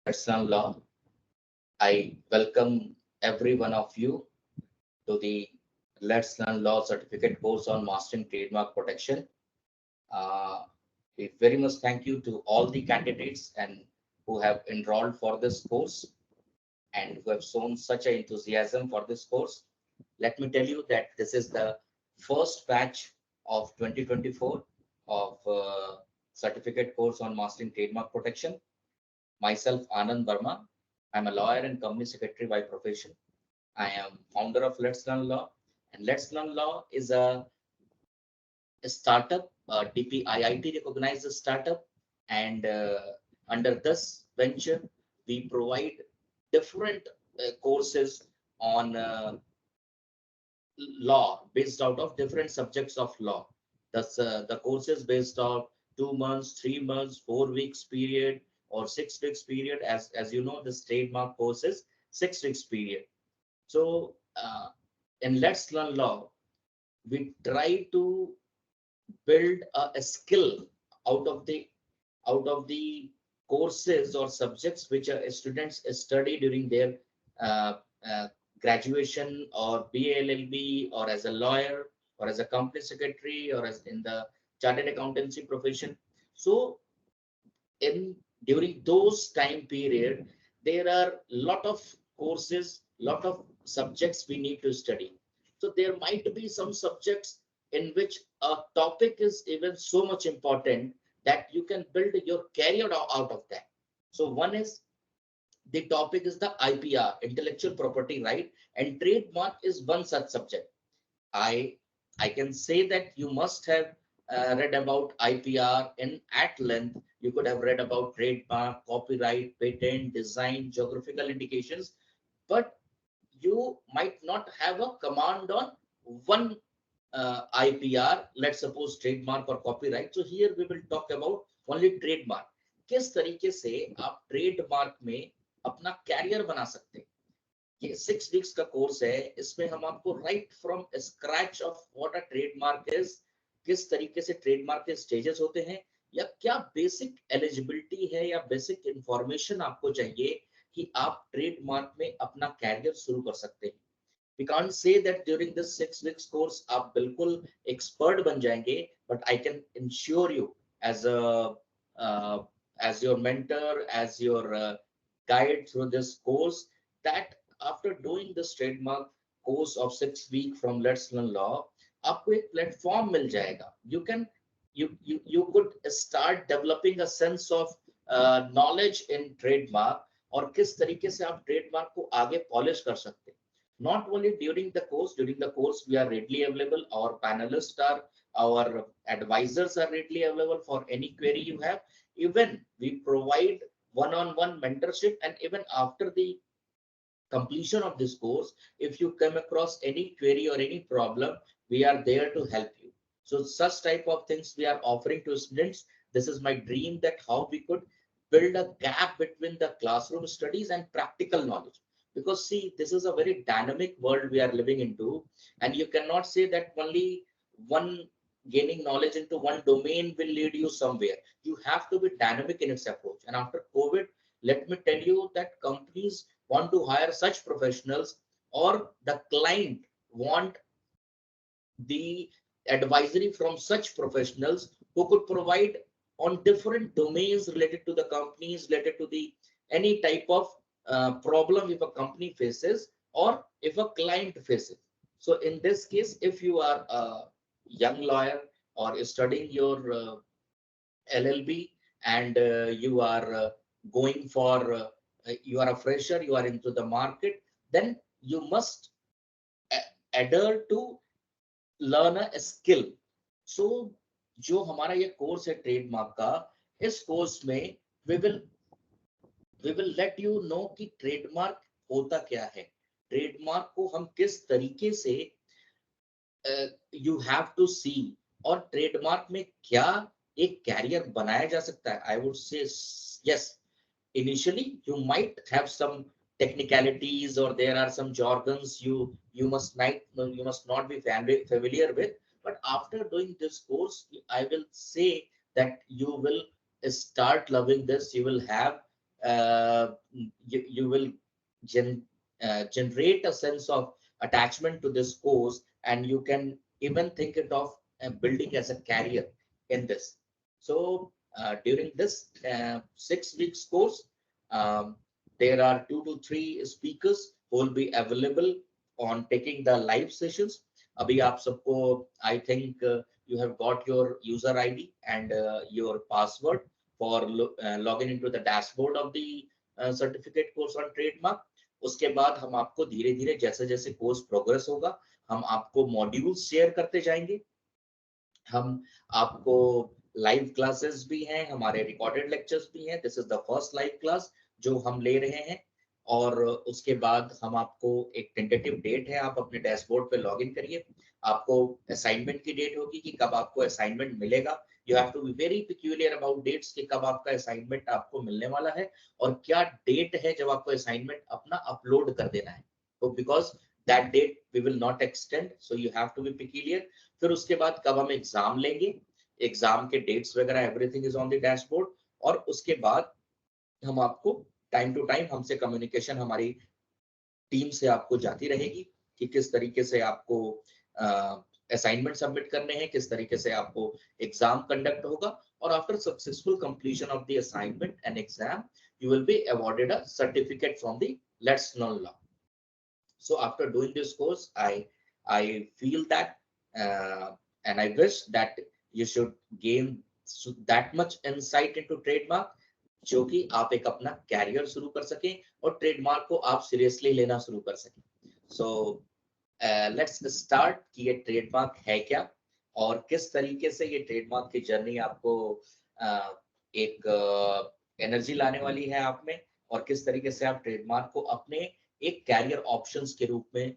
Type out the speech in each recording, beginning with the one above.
Let's Learn Law. I welcome every one of you to the Let's Learn Law certificate course on mastering trademark protection. Uh, we very much thank you to all the candidates and who have enrolled for this course and who have shown such an enthusiasm for this course. Let me tell you that this is the first batch of 2024 of certificate course on mastering trademark protection. Myself, Anand Verma. I'm a lawyer and company secretary by profession. I am founder of Let's Learn Law, and Let's Learn Law is a startup, DPIIT recognized as startup, and under this venture, we provide different courses on law based out of different subjects of law. That's the courses based on 2 months, 3 months, 4 weeks period, or 6 weeks period. As you know, this trademark course is 6 weeks period. So in Let's Learn Law, we try to build a skill out of the out of the courses or subjects which students study during their uh, uh, graduation or BLLB or as a lawyer or as a company secretary or as in the chartered accountancy profession. So in during those time period, there are lot of courses, lot of subjects we need to study. So there might be some subjects in which a topic is even so much important that you can build your career out of that. So one is the topic is the IPR, intellectual property right, and trademark is one such subject. I I can say that you must have read about IPR in at length. You could have read about trademark, copyright, patent, design, geographical indications, but you might not have a command on one IPR. Let's suppose trademark or copyright. So here we will talk about only trademark. किस तरीके से आप trademark में अपना career बना सकते हैं? ये 6 वीक्स का कोर्स है। इसमें हम आपको right from scratch of what a trademark is, किस तरीके से ट्रेडमार्क के स्टेजेस होते हैं, या क्या बेसिक एलिजिबिलिटी है या बेसिक इंफॉर्मेशन आपको चाहिए कि आप ट्रेडमार्क में अपना कैरियर शुरू कर सकते हैं। We can't say that during this 6 weeks course आप बिल्कुल एक्सपर्ट बन जाएंगे, but I can ensure you as a uh, as your mentor, as your guide through this course, that after doing this trademark course of 6 week from Let's Learn Law, आपको एक platform मिल जाएगा. You could start developing a sense of knowledge in trademark, और किस तरीके से आप trademark को आगे पॉलिश कर सकते हैं. Not only during the course we are readily available. Our panelists are, our advisors are readily available for any query you have. Even we provide one-on-one mentorship, and even after the completion of this course, if you come across any query or any problem, we are there to help you. So such type of things we are offering to students. This is my dream, that how we could build a gap between the classroom studies and practical knowledge. Because see, this is a very dynamic world we are living into, and you cannot say that only one gaining knowledge into one domain will lead you somewhere. You have to be dynamic in its approach. And after COVID, let me tell you that companies want to hire such professionals, or the client want the advisory from such professionals who could provide on different domains related to the companies, related to the any type of problem if a company faces or if a client faces. So in this case, if you are a young lawyer or studying your LLB, and you are going for you are a fresher, you are into the market, then you must adhere to learn a skill. So जो हमारा ये course है trademark का, इस course में we will we will let you know कि trademark होता क्या है, ट्रेडमार्क को हम किस तरीके से यू हैव टू सी, और ट्रेडमार्क में क्या एक कैरियर बनाया जा सकता है. I would say yes, initially you might have some technicalities, or there are some jargons you must not be familiar with, but after doing this course, I will say that you will start loving this. You will have you will generate a sense of attachment to this course, and you can even think it of building as a career in this. So during this 6 weeks course, um, there are 2 to 3 speakers who will be available on taking the live sessions. अभी आप सबको I think you have got your user ID and your password for login into the dashboard of the certificate course on trademark. उसके बाद हम आपको धीरे धीरे जैसे जैसे कोर्स प्रोग्रेस होगा, हम आपको मॉड्यूल्स शेयर करते जाएंगे। हम आपको लाइव क्लासेस भी हैं, हमारे रिकॉर्डेड लेक्चर्स भी हैं। This is the first live class जो हम ले रहे हैं। और उसके बाद हम आपको एक टेंटेटिव डेट है, आप अपने डैशबोर्ड पे लॉगिन करिए। आपको असाइनमेंट की डेट होगी कि कब आपको असाइनमेंट मिलेगा। You have to be very peculiar about dates कि कब आपका असाइनमेंट आपको मिलने वाला है और क्या डेट है जब आपको असाइनमेंट अपना अपलोड कर देना है। तो because that date we will not extend, so you have to be peculiar. फिर उसके बाद कब हम एग्जाम लेंगे, एग्जाम के डेट्स वगैरह everything is on the dashboard. और उसके बाद हम आपको टाइम टू टाइम, हमसे कम्युनिकेशन हमारी टीम से आपको जाती रहेगी कि किस तरीके से आपको असाइनमेंट सबमिट करने हैं, किस तरीके से आपको एग्जाम कंडक्ट होगा। और after successful completion of the assignment and exam, you will be awarded a certificate from the Let's Learn Law. So after doing this course, I feel that and I wish that you should gain that much insight into trademark, जो कि आप एक अपना career शुरू कर सकें और trademark को आप सीरियसली लेना शुरू कर सकें। सो लेट्स स्टार्ट कि ये ट्रेडमार्क है क्या और किस तरीके से ये ट्रेडमार्क की जर्नी आपको एक एनर्जी लाने वाली है आप में, और किस तरीके से आप ट्रेडमार्क को अपने एक कैरियर ऑप्शंस के रूप में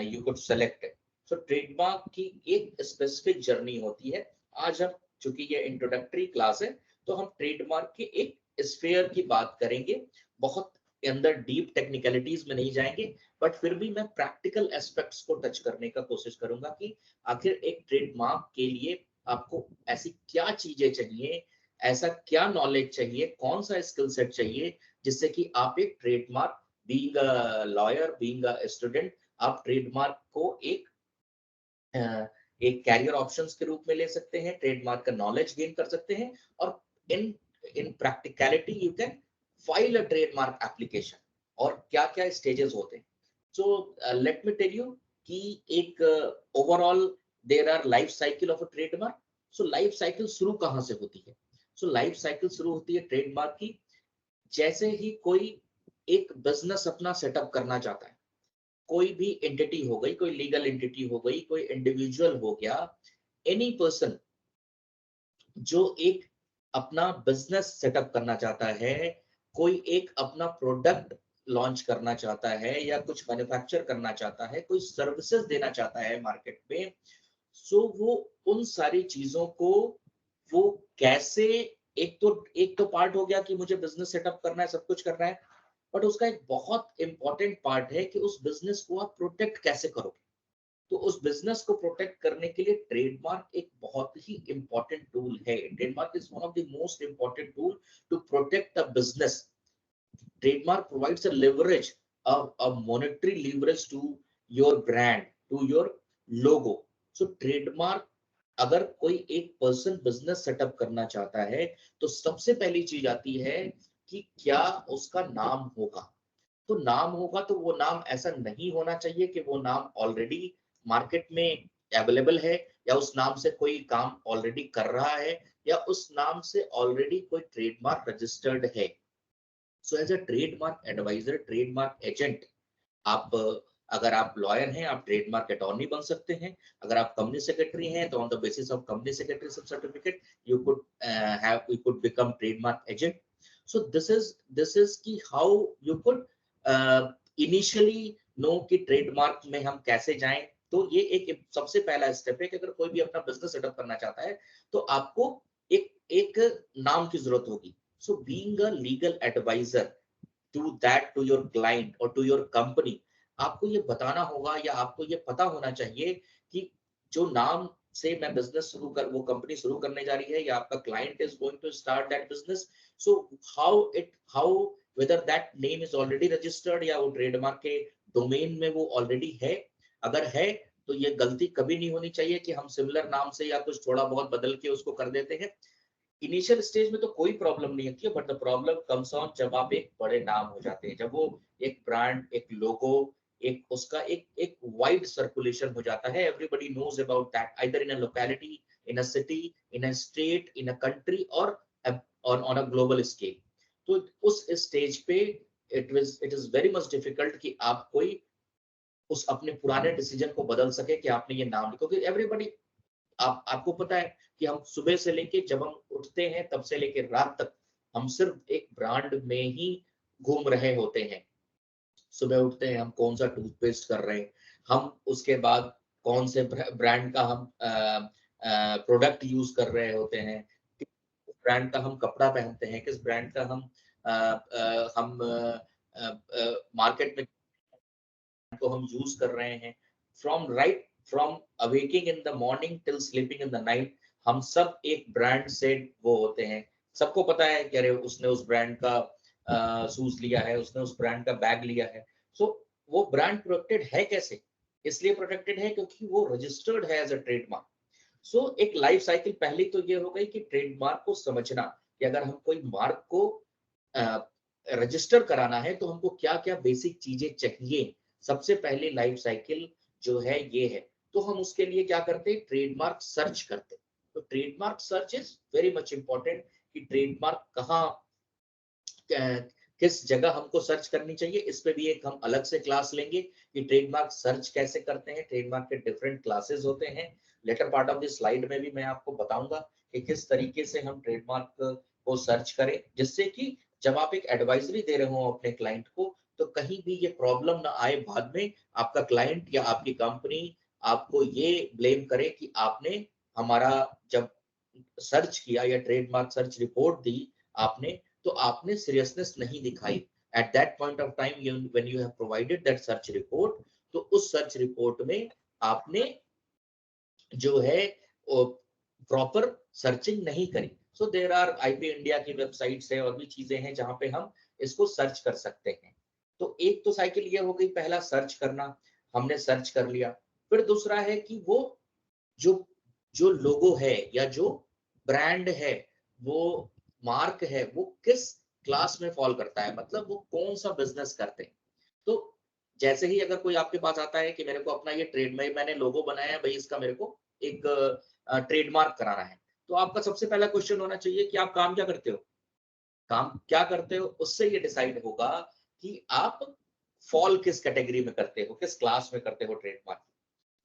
you could select. So trademark की एक स्पेसिफिक जर्नी होती है। आज हम, चूंकि ये इंट्रोडक्टरी क्लास है, तो हम ट्रेडमार्क के एक स्फीयर की बात करेंगे। बहुत अंदर डीप टेक्निकलिटीज में नहीं जाएंगे, बट फिर भी मैं प्रैक्टिकल एस्पेक्ट्स को टच करने का कोशिश करूंगा कि आखिर एक ट्रेडमार्क के लिए आपको ऐसी क्या चीजें चाहिए, ऐसा क्या नॉलेज चाहिए, कौन सा स्किल सेट चाहिए जिससे कि आप एक trademark, being a lawyer, being a student, आप ट्रेडमार्क को एक कैरियर ऑप्शंस के रूप में ले सकते हैं, ट्रेडमार्क का नॉलेज गेन कर सकते हैं। और in practicality you can file a trademark application, और क्या क्या स्टेजेस होते हैं। So let me tell you कि एक overall there are life cycle of a trademark. So life cycle शुरू कहाँ से होती है? सो लाइफ साइकिल शुरू होती है ट्रेडमार्क की जैसे ही कोई एक बिजनेस अपना सेटअप करना चाहता है। कोई भी एंटिटी हो गई, कोई लीगल एंटिटी हो गई, कोई इंडिविजुअल हो गया, एनी पर्सन जो एक अपना बिजनेस सेटअप करना चाहता है, कोई एक अपना प्रोडक्ट लॉन्च करना चाहता है या कुछ मैन्युफैक्चर करना चाहता है, कोई सर्विसेज देना चाहता है मार्केट में, सो वो उन सारी चीजों को वो कैसे, एक तो पार्ट हो गया कि मुझे बिजनेस सेटअप करना है, सब कुछ करना है, बट उसका एक बहुत इंपॉर्टेंट पार्ट है कि उस बिजनेस को आप प्रोटेक्ट कैसे करोगे। तो उस बिजनेस को प्रोटेक्ट करने के लिए ट्रेडमार्क एक बहुत ही इंपॉर्टेंट टूल है। Trademark is one of the most important tool to protect a business. Trademark provides a leverage, a monetary leverage to your brand, to your logo. So trademark, अगर कोई एक पर्सन बिजनेस सेटअप करना चाहता है तो सबसे पहली चीज आती है कि क्या उसका नाम होगा। तो नाम होगा तो वो नाम ऐसा नहीं होना चाहिए कि वो नाम ऑलरेडी मार्केट में अवेलेबल है, या उस नाम से कोई काम ऑलरेडी कर रहा है, या उस नाम से ऑलरेडी कोई ट्रेडमार्क रजिस्टर्ड है। So as a trademark advisor, trademark agent, आप अगर आप लॉयर हैं, आप ट्रेडमार्क अटॉर्नी बन सकते हैं। अगर आप कंपनी सेक्रेटरी हैं तो on the basis of company secretary certificate you could become trademark agent. So this is key how you could initially know कि ट्रेडमार्क में हम कैसे जाएं। तो ये एक सबसे पहला स्टेप है कि अगर कोई भी अपना बिजनेस सेटअप करना चाहता है तो आपको एक नाम की जरूरत होगी। So being a legal advisor to your client or to your company, आपको ये बताना होगा या आपको ये पता होना चाहिए कि जो नाम से मैं बिजनेस वो कंपनी शुरू करने जा रही है, या आपका client is going to start that business, so how whether that name is already registered या वो ट्रेडमार्क के डोमेन में वो ऑलरेडी है। अगर है तो ये गलती कभी नहीं होनी चाहिए कि हम सिमिलर नाम से या कुछ थोड़ा बहुत बदल के उसको कर देते हैं। इनिशियल स्टेज में तो कोई प्रॉब्लम नहीं होती है, but the problem comes on जब आप एक बड़े नाम हो जाते हैं, जब वो एक ब्रांड, एक लोगो, एक उसका एक एक वाइड सर्कुलेशन हो जाता है। Everybody knows about that either in a locality, in a city, in a state, in a country और ऑन अ ग्लोबल स्केल। तो उस स्टेज पे it is very much difficult कि आप कोई उस अपने पुराने डिसीजन को बदल सके कि आपने ये नाम लिखो, क्योंकि एवरीबॉडी, आपको पता है कि हम सुबह से लेके जब हम उठते हैं तब से लेके रात तक हम सिर्फ एक ब्रांड में ही घूम रहे होते हैं। सुबह उठते हैं हम कौन सा टूथपेस्ट कर रहे हैं, हम उसके बाद कौन से ब्रांड का हम प्रोडक्ट यूज कर रहे होते हैं, किस ब्रांड का हम कपड़ा पहनते हैं, किस ब्रांड का हम मार्केट में को हम यूज कर रहे हैं। From awaking in the morning till sleeping in the night, हम सब एक ब्रांड से वो होते हैं। सबको पता है कि अरे उसने उस ब्रांड का शूज लिया है, उसने उस ब्रांड का बैग लिया है। सो वो ब्रांड प्रोटेक्टेड है कैसे? इसलिए प्रोटेक्टेड है क्योंकि वो रजिस्टर्ड है एज अ ट्रेडमार्क। सो एक लाइफ साइकिल पहले तो ये हो गई कि ट्रेडमार्क को समझना कि अगर हम कोई मार्क को रजिस्टर कराना है तो हमको क्या क्या बेसिक चीजें चाहिए। सबसे पहले लाइफ साइकिल जो है ये है, तो हम उसके लिए क्या करते हैं, ट्रेडमार्क सर्च करते हैं। तो trademark search is very much important कि ट्रेडमार्क कहाँ किस जगह हमको सर्च करनी चाहिए। इस पे भी एक हम अलग से क्लास लेंगे कि ट्रेडमार्क सर्च कैसे करते हैं। ट्रेडमार्क के डिफरेंट क्लासेस होते हैं। Latter part of this slide में भी मैं आपको बताऊंगा कि किस तरीके से हम ट्रेडमार्क को सर्च करें, जिससे कि जब आप एक एडवाइजरी दे रहे हो अपने क्लाइंट को तो कहीं भी ये प्रॉब्लम ना आए बाद में आपका क्लाइंट या आपकी कंपनी आपको ये ब्लेम करे कि आपने हमारा जब सर्च किया या ट्रेडमार्क सर्च रिपोर्ट दी आपने, तो आपने सीरियसनेस नहीं दिखाई at that point of time when you have provided that search report. तो उस सर्च रिपोर्ट में आपने जो है प्रॉपर सर्चिंग नहीं करी। So there are IP India की वेबसाइट्स है और भी चीजें हैं जहां पे हम इसको सर्च कर सकते हैं। तो एक तो साइकिल ये हो गई, पहला सर्च करना, हमने सर्च कर लिया। फिर दूसरा है कि वो जो जो लोगो है या जो ब्रांड है, वो मार्क है, वो किस क्लास में फॉल करता है, मतलब वो कौन सा बिजनेस करते हैं। तो जैसे ही अगर कोई आपके पास आता है कि मेरे को अपना ये ट्रेड में मैंने लोगो बनाया है भाई, इसका मेरे को एक ट्रेडमार्क कराना है, तो आपका सबसे पहला क्वेश्चन होना चाहिए कि आप काम क्या करते हो। काम क्या करते हो उससे ये डिसाइड होगा कि आप फॉल किस कैटेगरी में करते हो, किस क्लास में करते हो ट्रेडमार्क।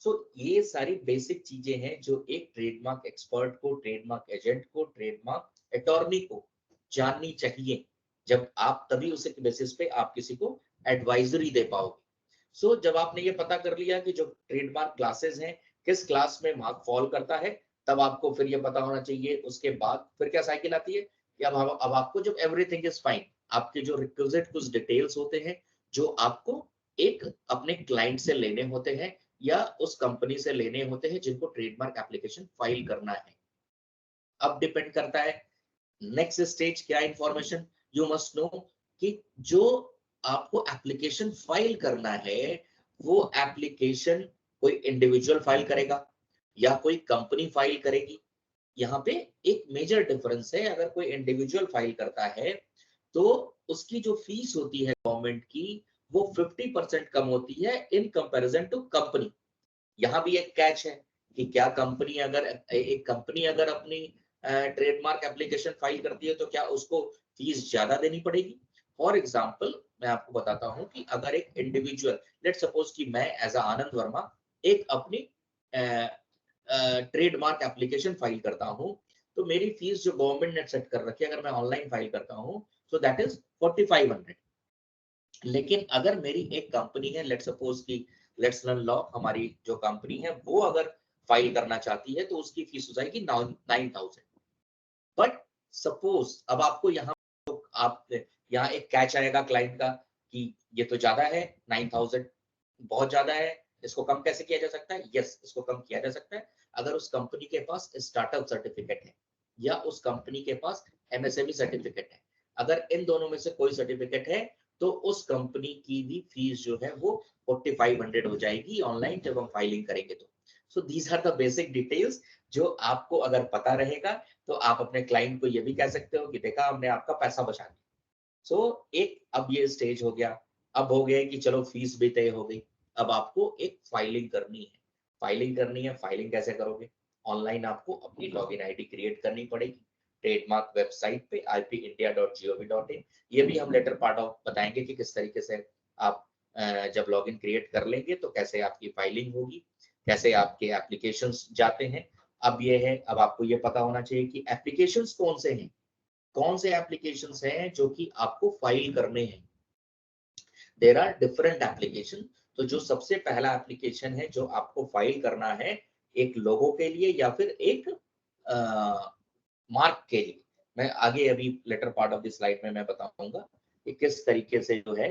सो ये सारी बेसिक चीजें हैं जो एक ट्रेडमार्क एक्सपर्ट को, ट्रेडमार्क एजेंट को, ट्रेडमार्क अटॉर्नी को जाननी चाहिए। जब आप तभी उसी बेसिस पे आप किसी को एडवाइजरी दे पाओगे। सो जब आपने ये पता कर लिया कि जो ट्रेडमार्क क्लासेस हैं किस क्लास में मार्क फॉल करता है, तब आपको फिर ये पता होना चाहिए। उसके बाद फिर क्या साइकिल आती है कि अब आपको जब एवरीथिंग इज फाइन, आपके जो रिक्विजिट कुछ डिटेल्स होते हैं जो आपको एक अपने क्लाइंट से लेने होते हैं या उस कंपनी से लेने होते हैं जिनको ट्रेडमार्क एप्लीकेशन फाइल करना है। अब डिपेंड करता है नेक्स्ट स्टेज क्या इंफॉर्मेशन यू मस्ट नो, कि जो आपको एप्लीकेशन फाइल करना है वो एप्लीकेशन कोई इंडिविजुअल फाइल करेगा या कोई कंपनी फाइल करेगी। यहाँ पे एक मेजर डिफरेंस है। अगर कोई इंडिविजुअल फाइल करता है तो उसकी जो फीस होती है गवर्नमेंट की वो 50% कम होती है इन कंपैरिजन टू कंपनी। यहाँ भी एक कैच है कि क्या कंपनी अगर एक कंपनी अगर अपनी ट्रेडमार्क एप्लीकेशन फाइल करती है तो क्या उसको फीस ज्यादा देनी पड़ेगी। फॉर एग्जाम्पल मैं आपको बताता हूं कि अगर एक इंडिविजुअल, लेट सपोज कि मैं एज अ आनंद वर्मा एक अपनी ट्रेडमार्क एप्लीकेशन फाइल करता हूं, तो मेरी फीस जो गवर्नमेंट ने सेट कर रखी है अगर मैं ऑनलाइन फाइल करता हूं तो दैट इज 4500। लेकिन अगर मेरी एक कंपनी है, लेट सपोज की लेट्स लर्न लॉ हमारी जो कंपनी है वो अगर फाइल करना चाहती है तो उसकी फीस हो जाएगी 9000। बट सपोज अब आपको यहाँ आप यहाँ एक कैच आएगा क्लाइंट का कि ये तो ज्यादा है, 9000 बहुत ज्यादा है, इसको कम कैसे किया जा सकता है। यस, इसको कम किया जा सकता है अगर उस कंपनी के पास स्टार्टअप सर्टिफिकेट है या उस कंपनी के पास एमएसएमई सर्टिफिकेट है। अगर इन दोनों में से कोई सर्टिफिकेट है तो उस कंपनी की भी फीस जो है वो 4500 हो जाएगी ऑनलाइन जब हम फाइलिंग करेंगे तो। So these are the basic details जो आपको अगर पता रहेगा तो आप अपने क्लाइंट को ये भी कह सकते हो कि देखा हमने आपका पैसा बचा दिया। सो एक अब ये स्टेज हो गया। अब हो गया कि चलो फीस भी तय हो गई। अब आपको एक फाइलिंग करनी है। फाइलिंग करनी है, फाइलिंग कैसे करोगे? ऑनलाइन आपको अपनी लॉगिन आईडी क्रिएट करनी पड़ेगी ट्रेडमार्क वेबसाइट पे ipindia.gov.in। ये भी हम लेटर पार्ट ऑफ बताएंगे कि किस तरीके से आप जब लॉगिन क्रिएट कर लेंगे तो कैसे आपकी फाइलिंग होगी, कैसे आपके एप्लीकेशंस जाते हैं। अब ये है, अब आपको ये पता होना चाहिए कि एप्लीकेशंस कौन से हैं, कौन से एप्लीकेशंस हैं जो कि आपको फाइल करने हैं। There are different application. तो जो सबसे पहला एप्लीकेशन है जो आपको फाइल करना है, एक लोगो के लिए या फिर एक मार्क के लिए, मैं आगे अभी latter part of the slide में मैं बताऊंगा कि किस तरीके से जो है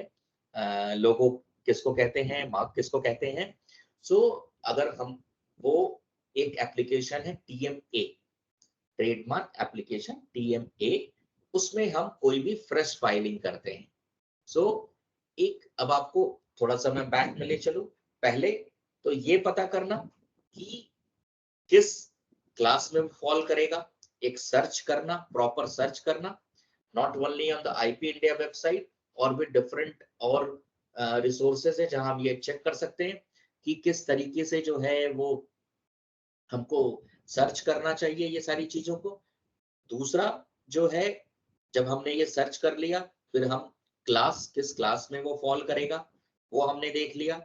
लोगो किसको कहते हैं, मार्क किसको कहते हैं। सो अगर हम वो एक एप्लीकेशन है टीएमए, ट्रेडमार्क एप्लीकेशन टीएमए, उसमें हम कोई भी फ्रेश फाइलिंग करते हैं। सो एक अब आपको थोड़ा सा मैं बैक में ले चलूं। पहले तो ये पता करना कि किस क्लास में फॉल करेगा, एक सर्च करना, प्रॉपर सर्च करना, not only on the IP India website, और भी डिफरेंट और रिसोर्सेज है जहां हम ये चेक कर सकते हैं कि किस तरीके से जो है वो हमको सर्च करना चाहिए ये सारी चीजों को। दूसरा जो है, जब हमने ये सर्च कर लिया, फिर हम क्लास किस क्लास में वो फॉल करेगा वो हमने देख लिया।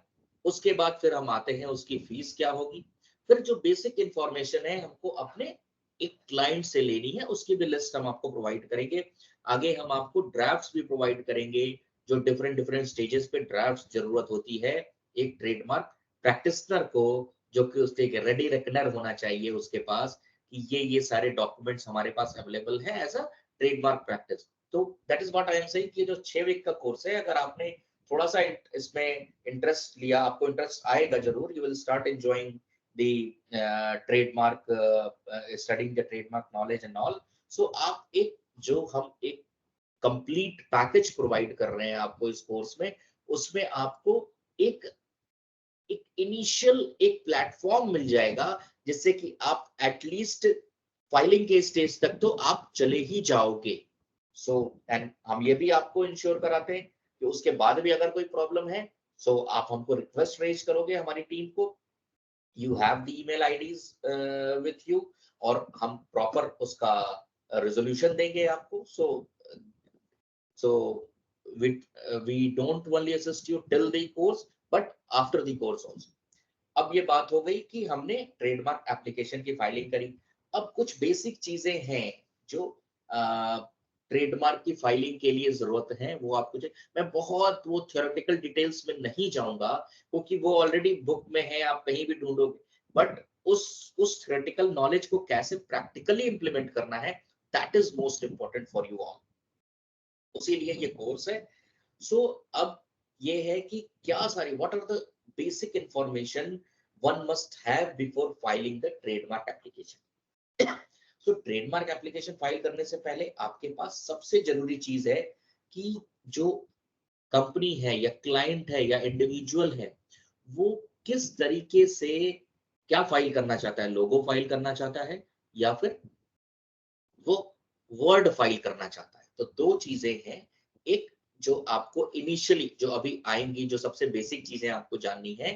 उसके बाद फिर हम आते हैं उसकी फीस क्या होगी। फिर जो बेसिक इंफॉर्मेशन है हमको अपने एक क्लाइंट से लेनी है, उसकी भी लिस्ट हम आपको प्रोवाइड करेंगे। आगे हम आपको ड्राफ्ट्स भी प्रोवाइड करेंगे, जो डिफरेंट डिफरेंट स्टेजेस पे ड्राफ्ट्स जरूरत होती है एक ट्रेडमार्क प्रैक्टिशनर को, जो कि उसके एक रेडी रेकनर होना चाहिए उसके पास कि ये सारे डॉक्यूमेंट्स हमारे पास अवेलेबल है एज अ ट्रेडमार्क प्रैक्टिस। तो that is what I am saying कि जो 6 वीक का कोर्स है, अगर आपने थोड़ा सा इसमें इंटरेस्ट लिया, आपको इंटरेस्ट आएगा जरूर, you will start enjoying the trademark, studying the trademark knowledge and all. So आप एक जो हम एक कंप्लीट पैकेज प्रोवाइड कर रहे हैं आपको इस कोर्स में, उसमें आपको एक एक इनिशियल एक प्लेटफॉर्म मिल जाएगा जिससे कि आप एटलीस्ट फाइलिंग के स्टेज तक तो आप चले ही जाओगे। सो एंड हम ये भी आपको इंश्योर कराते हैं कि उसके बाद भी अगर कोई प्रॉब्लम है, सो आप हमको रिक्वेस्ट रेज करोगे हमारी टीम को, you have the email IDs with you, और हम प्रॉपर उसका रेजोल्यूशन देंगे आपको। So we don't only assist you till the course, but after the course also. अब ये बात हो गई कि हमने ट्रेडमार्क एप्लीकेशन की फाइलिंग करी। अब कुछ बेसिक चीजें हैं जो ट्रेडमार्क की फाइलिंग के लिए जरूरत है, वो आपको मैं बहुत वो थ्योरेटिकल डिटेल्स में नहीं जाऊंगा क्योंकि वो ऑलरेडी बुक में है, आप कहीं भी ढूंढोगे। बट उस थ्योरेटिकल नॉलेज को कैसे प्रैक्टिकली इंप्लीमेंट करना है, that is most important for you all. उसी लिए ये कोर्स है। सो अब ये है कि क्या सारी what are the basic information one must have before filing the trademark application. So trademark application file करने से पहले आपके पास सबसे जरूरी चीज है कि जो कंपनी है या क्लाइंट है या इंडिविजुअल है, वो किस तरीके से क्या फाइल करना चाहता है, लोगो फाइल करना चाहता है या फिर वो वर्ड फाइल करना चाहता है। तो दो चीजें हैं। एक जो आपको इनिशियली जो अभी आएंगी, जो सबसे बेसिक चीजें आपको जाननी है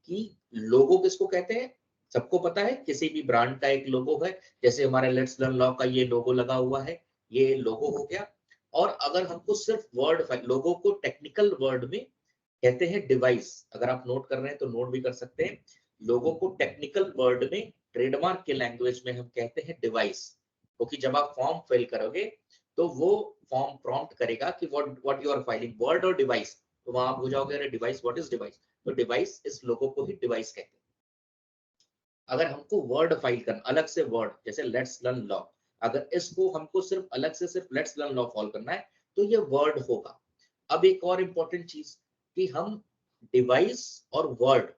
कि लोगो किसको कहते हैं। सबको पता है किसी भी ब्रांड का एक लोगो है, जैसे हमारे लेट्स लर्न लॉ का ये लोगो लगा हुआ है, ये लोगो हो गया। और अगर हमको सिर्फ वर्ड फाइल, लोगो को टेक्निकल वर्ड में कहते हैं डिवाइस, अगर आप नोट कर रहे हैं तो नोट भी कर सकते हैं। लोगों को टेक्निकल वर्ड में, ट्रेडमार्क के लैंग्वेज में हम कहते हैं डिवाइस, क्योंकि जब आप फॉर्म फिल करोगे तो वो फॉर्म प्रॉम्प्ट करेगा कि what you are filing, word और डिवाइस। तो वहां आप हो जाओगे अरे डिवाइस, व्हाट इज डिवाइस। तो डिवाइस इस लोगों को ही डिवाइस कहते हैं। अगर हमको वर्ड फाइल करना अलग से, वर्ड जैसे लेट्स लर्न लॉ, अगर इसको हमको सिर्फ अलग से सिर्फ लेट्स लर्न लॉ फॉलो करना है तो ये वर्ड होगा। अब एक और इंपॉर्टेंट चीज कि हम डिवाइस और वर्ड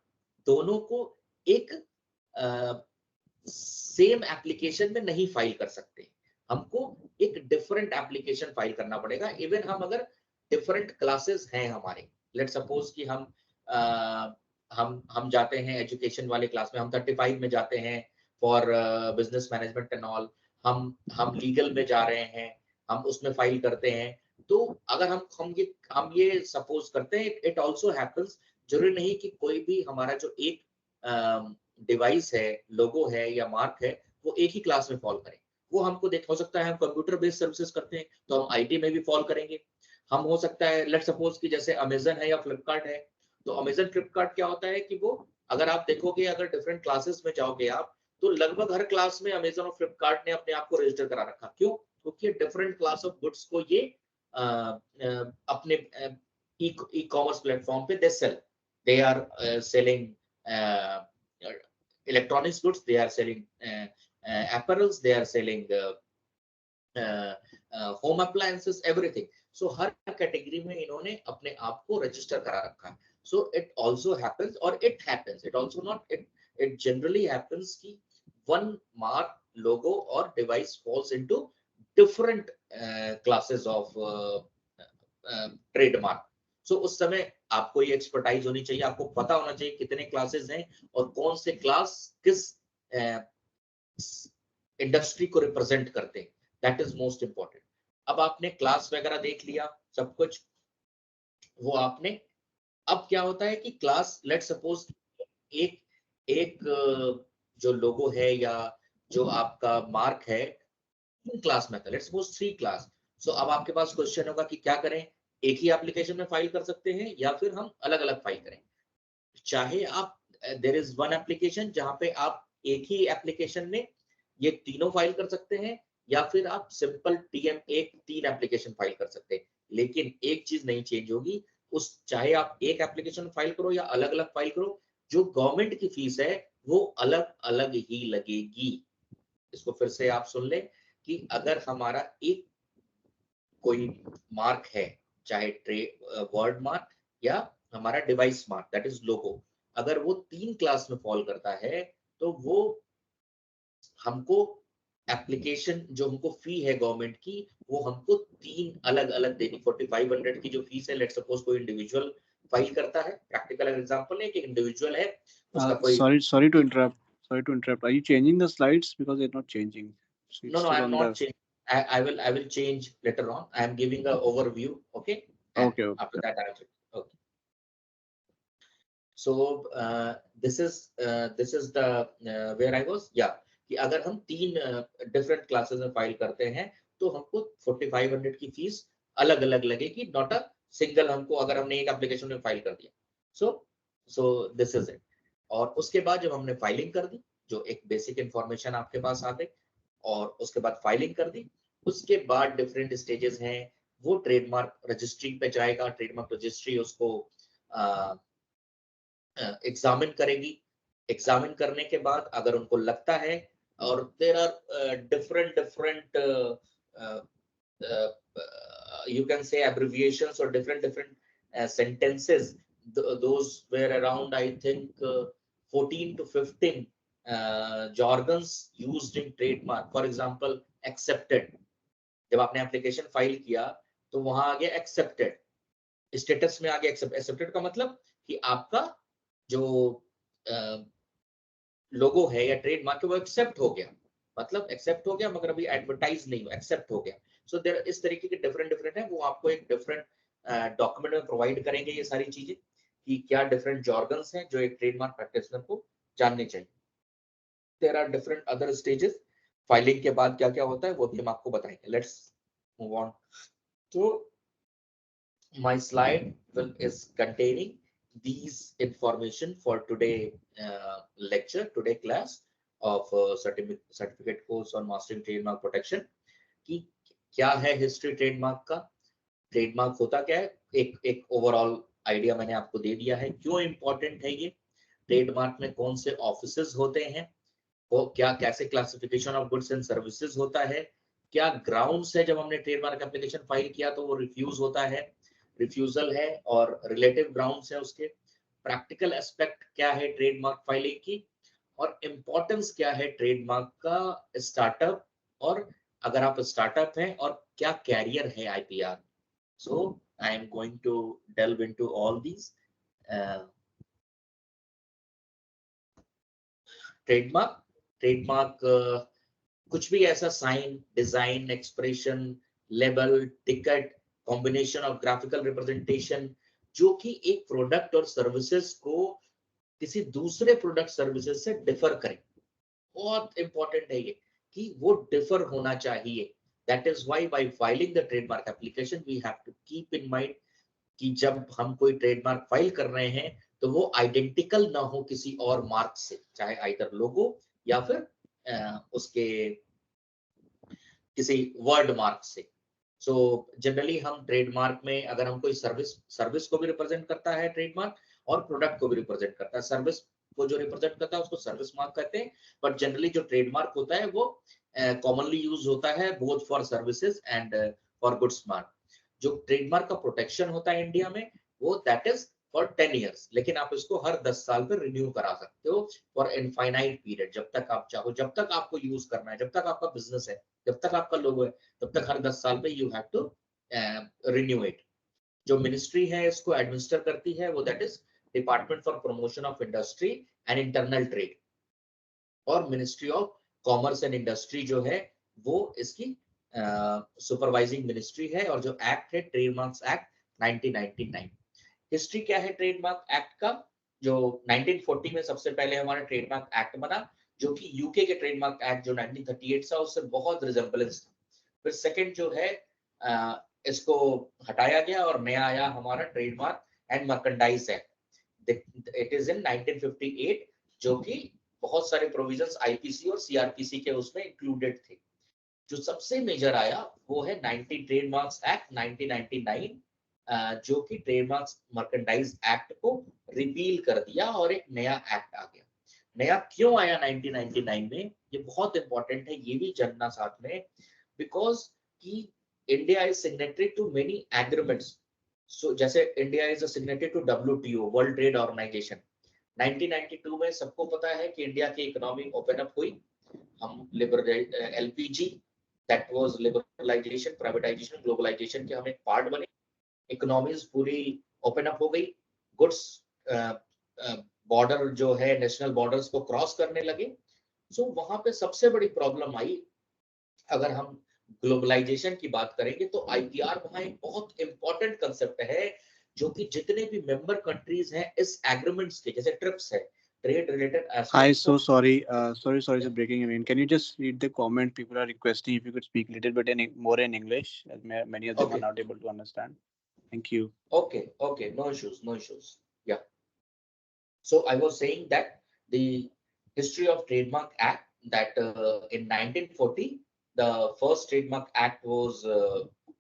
दोनों को एक सेम एप्लीकेशन में नहीं फाइल कर सकते। हमको एक डिफरेंट एप्लीकेशन फाइल करना पड़ेगा। इवन हम अगर डिफरेंट क्लासेस हैं हमारे, लेट सपोज कि हम जाते हैं एजुकेशन वाले क्लास में, हम 35 में जाते हैं for business management and all, हम लीगल में जा रहे हैं, हम उसमें फाइल करते हैं। तो अगर हम ये सपोज करते हैं, इट आल्सो हैपेंस, जरूरी नहीं कि कोई भी हमारा जो एक डिवाइस है, लोगो है या मार्क है, वो एक ही क्लास में फॉल करे। वो हमको देख हो सकता है हम कंप्यूटर बेस्ड सर्विसेज करते हैं तो हम आईटी में भी फॉल करेंगे। हम हो सकता है लेट सपोज कि जैसे अमेजन है या फ्लिपकार्ट है, तो अमेजन फ्लिपकार्ट क्या होता है कि वो, अगर आप देखोगे, अगर डिफरेंट क्लासेस में जाओगे आप, तो लगभग हर क्लास में अमेजन और फ्लिपकार्ट ने अपने आप को रजिस्टर करा रखा। क्यों? क्योंकि डिफरेंट क्लास ऑफ गुड्स को ये अपने ई कॉमर्स प्लेटफॉर्म पे they are selling electronics goods, they are selling apparels, they are selling home appliances, everything. So her category में इन्होंने अपने आप को रजिस्टर करा रखा है। So it also happens, or it happens, it also not, it generally happens कि one mark, logo or device falls into different classes of trademark. So उस समय आपको ये एक्सपर्टाइज होनी चाहिए, आपको पता होना चाहिए कितने क्लासेस हैं और कौन से क्लास किस इंडस्ट्री को रिप्रेजेंट करते हैं। That is most important. अब आपने क्लास वगैरह देख लिया सब कुछ, वो आपने, अब क्या होता है कि क्लास, लेट सपोज एक एक जो लोगो है या जो आपका मार्क है, क्लास में था, लेट्स सपोज 3 क्लास। सो अब आपके पास क्वेश्चन होगा कि क्या करें, एक ही एप्लीकेशन में फाइल कर सकते हैं या फिर हम अलग अलग फाइल करें। चाहे आप, देयर इज वन एप्लीकेशन जहां पे आप एक ही एप्लीकेशन में ये तीनों फाइल कर सकते हैं, या फिर आप सिंपल टीएम एक 3 एप्लीकेशन फाइल कर सकते हैं। लेकिन एक चीज नहीं चेंज होगी, उस चाहे आप एक एप्लीकेशन फाइल करो या अलग अलग फाइल करो, जो गवर्नमेंट की फीस है वो अलग अलग ही लगेगी। इसको फिर से आप सुन लें कि अगर हमारा एक कोई मार्क है, चाहे वर्ड मार्क या हमारा डिवाइस मार्क, दैट इज लोगो, अगर वो 3 क्लास में फॉल करता है, तो वो हमको एप्लीकेशन, जो हमको फी है गवर्नमेंट की, वो हमको 3 अलग अलग देनी। 4500 की जो फीस है, लेट सपोज कोई इंडिविजुअल फाइल करता है, प्रैक्टिकल एग्जांपल है कि इंडिविजुअल है, उसका कोई, Sorry to interrupt. Sorry to interrupt. Are you changing the slides because they're not changing? So no it's no still I'm on not the. changing. I will change later on. I am giving a overview, okay, and Okay, okay. after that I'll change. Okay. So this is the where I was, yeah, कि अगर हम 3 different classes में file करते हैं तो हमको 4500 की fees अलग अलग लगेगी, नॉट अ सिंगल, हमको अगर हमने एक एप्लीकेशन में फाइल कर दिया। सो सो दिस इज इट। और उसके बाद जब हमने फाइलिंग कर दी, जो एक बेसिक इंफॉर्मेशन आपके पास आ गई, और उसके बाद फाइलिंग कर दी, उसके बाद डिफरेंट स्टेजेस हैं, वो ट्रेडमार्क रजिस्ट्री पे जाएगा, ट्रेडमार्क रजिस्ट्री उसको एग्जामिन करेगी। एग्जामिन करने के बाद अगर उनको लगता है, और there are different different you can say abbreviations or different sentences, those were around, I think, 14 to 15 jargons used in trademark. For example, accepted, जब आपने एप्लीकेशन फाइल किया तो वहां आ गया एक्सेप्टेड, स्टेटस में आ गया एक्सेप्टेड का मतलब कि आपका जो लोगो है या ट्रेडमार्क है वो एक्सेप्ट हो गया, मतलब एक्सेप्ट हो गया, मगर अभी एडवर्टाइज नहीं हुआ, एक्सेप्ट हो गया। सो देयर इस तरीके के डिफरेंट डिफरेंट है, वो आपको एक डिफरेंट डॉक्यूमेंट में प्रोवाइड करेंगे ये सारी चीजें, कि क्या डिफरेंट जॉर्गन्स हैं जो एक ट्रेडमार्क प्रैक्टिशनर को जानने चाहिए। There are different other stages. Filing के बाद क्या क्या होता है वो भी हम आपको बताएंगे। Let's move on. तो my slide is containing these information for today lecture, today class of certificate course on mastering trademark protection, कि क्या है हिस्ट्री ट्रेडमार्क का, ट्रेडमार्क होता क्या है, एक ओवरऑल आइडिया मैंने आपको दे दिया है, क्यों इंपॉर्टेंट है ये, ट्रेडमार्क में कौन से ऑफिसेज होते हैं, वो क्या, कैसे classification of goods and services होता है, क्या ग्राउंड्स है, जब हमने ट्रेडमार्क एप्लीकेशन फाइल किया तो वो रिफ्यूज होता है, रिफ्यूजल है, और रिलेटिव ग्राउंड्स है उसके, प्रैक्टिकल एस्पेक्ट क्या है ट्रेडमार्क फाइलिंग की, और इम्पोर्टेंस क्या है ट्रेडमार्क का स्टार्टअप और अगर आप स्टार्टअप हैं और क्या कैरियर है IPR. So I am going to delve into all these. Trademark, trademark कुछ भी ऐसा sign, design, expression, label, ticket, combination of graphical representation जो कि एक प्रोडक्ट और सर्विसेज को किसी दूसरे प्रोडक्ट सर्विसेज से डिफर करे. बहुत इंपॉर्टेंट है ये कि वो डिफर होना चाहिए. That is why by filing the trademark application we have to keep in mind कि जब हम कोई ट्रेडमार्क फाइल कर रहे हैं तो वो आइडेंटिकल ना हो किसी और मार्क से, चाहे आइदर लोगो या फिर उसके किसी वर्ड मार्क से. सो जनरली हम ट्रेडमार्क में अगर हम कोई सर्विस सर्विस को भी रिप्रेजेंट करता है ट्रेडमार्क, और प्रोडक्ट को भी रिप्रेजेंट करता है. सर्विस को जो रिप्रेजेंट करता है उसको सर्विस मार्क कहते हैं, बट जनरली जो ट्रेडमार्क होता है वो कॉमनली यूज होता है both for services and for goods mark. जो ट्रेडमार्क का प्रोटेक्शन होता है इंडिया में वो दैट इज फॉर 10 years, लेकिन आप इसको हर 10 साल पर रिन्यू करा सकते हो फॉर इनफाइनाइट पीरियड, जब तक आप चाहो, जब तक आपको यूज करना है, जब तक आपका बिजनेस है, जब तक आपका लोगो है, तब तक हर 10 साल पे you have to renew it. जो मिनिस्ट्री है इसको एडमिनिस्टर करती है वो that is department for promotion of industry and internal trade, और ministry of commerce and industry जो है वो इसकी सुपरवाइजिंग मिनिस्ट्री है. और जो एक्ट है ट्रेडमार्क्स एक्ट 1999. हिस्ट्री क्या है ट्रेडमार्क एक्ट का? जो 1940 में सबसे पहले हमारा ट्रेडमार्क एक्ट बना, जो कि यूके के ट्रेडमार्क एक्ट जो 1938 था उससे बहुत रिजेम्बलेंस था. फिर सेकंड जो है इसको हटाया गया और नया आया हमारा trademark and merchandise act. It is in 1958, जो कि बहुत सारे प्रोविजंस आईपीसी और सीआरपीसी के उसमें इंक्लूडेड थे. जो सबसे मेजर आया वो है 19 ट्रेडमार्क्स एक्ट 1999, जो कि ट्रेडमार्क्स मर्केंडाइज एक्ट को रिपील कर दिया और एक नया एक्ट आ गया. नया क्यों आया 1999 में, ये बहुत इंपॉर्टेंट है ये भी जानना साथ में, बिकॉज कि India is signatory to many agreements. So जैसे India is a signatory to WTO, world trade organisation. 1992 में सबको पता है कि इंडिया की इकोनॉमी ओपन अप हुई. हम liberal LPG, that was liberalisation, privatisation, globalisation के हम एक पार्ट बने. इकोनॉमीज पूरी ओपन अप हो गई. गुड्स बॉर्डर जो है नेशनल बॉर्डर्स को क्रॉस करने लगे. सो वहां पे सबसे बड़ी प्रॉब्लम आई. अगर हम ग्लोबलाइजेशन की बात करेंगे तो आईपीआर वहां एक बहुत इंपॉर्टेंट कंसेप्ट है, जो कि जितने भी मेंबर कंट्रीज हैं इस एग्रीमेंट्स के, जैसे ट्रिप्स है, trade related Hi, aspects so of. sorry. Sorry for breaking in. Can you just read the comment? People are requesting if you could speak a little bit more in English, as many of them are okay not able to understand. Thank you. Okay okay, no issues no issues. Yeah, so I was saying that the history of Trademark Act, that in 1940 the first Trademark Act was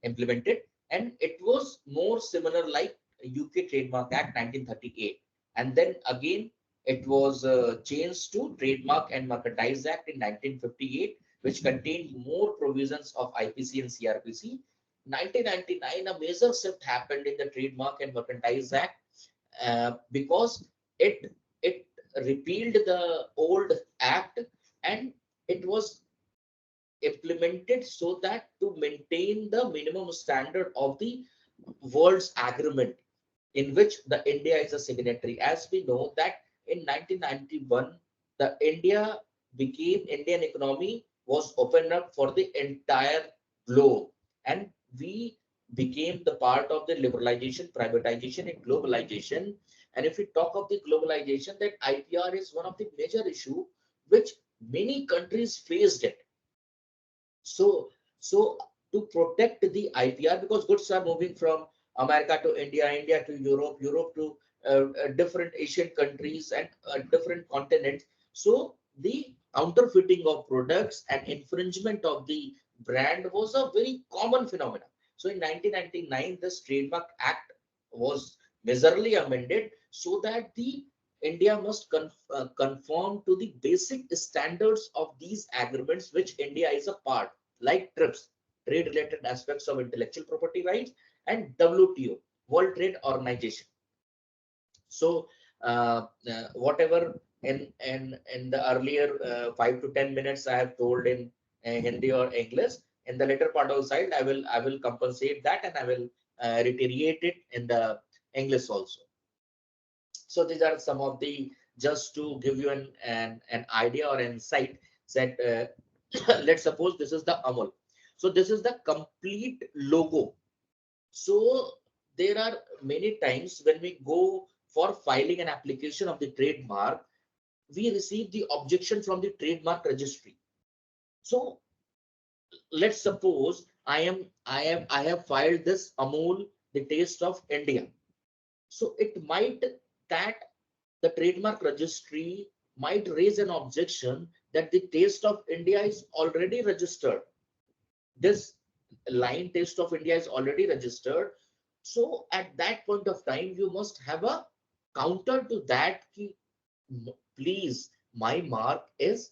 implemented, and it was more similar like UK Trademark Act 1938, and then again it was changed to Trademark and Merchandise Act in 1958, which contained more provisions of IPC and CRPC. 1999, a major shift happened in the Trademark and Merchandise Act, because it it repealed the old act, and it was implemented so that to maintain the minimum standard of the world's agreement in which the India is a signatory. As we know that in 1991, the Indian economy was opened up for the entire globe, and we became the part of the liberalization, privatization, and globalization. And if we talk of the globalization, that IPR is one of the major issue which many countries faced it. So to protect the IPR, because goods are moving from America to India, India to Europe, Europe to different Asian countries and different continents. So the counterfeiting of products and infringement of the brand was a very common phenomenon. So in 1999, this Trademark Act was majorly amended so that the India must conform to the basic standards of these agreements which India is a part, like TRIPS, trade related aspects of intellectual property rights, and WTO, World Trade Organization. So whatever in the earlier 5 to 10 minutes I have told in Hindi or English, in the later part of the side, I will compensate that, and I will reiterate it in the English also. So these are some of the, just to give you an idea or insight that let's suppose this is the Amul. So this is the complete logo. So there are many times when we go for filing an application of the trademark, we receive the objection from the trademark registry. So let's suppose I have filed this Amul, the taste of India. So it might that the trademark registry might raise an objection that the taste of India is already registered. This line taste of India is already registered. So at that point of time, you must have a counter to that. Please, my mark is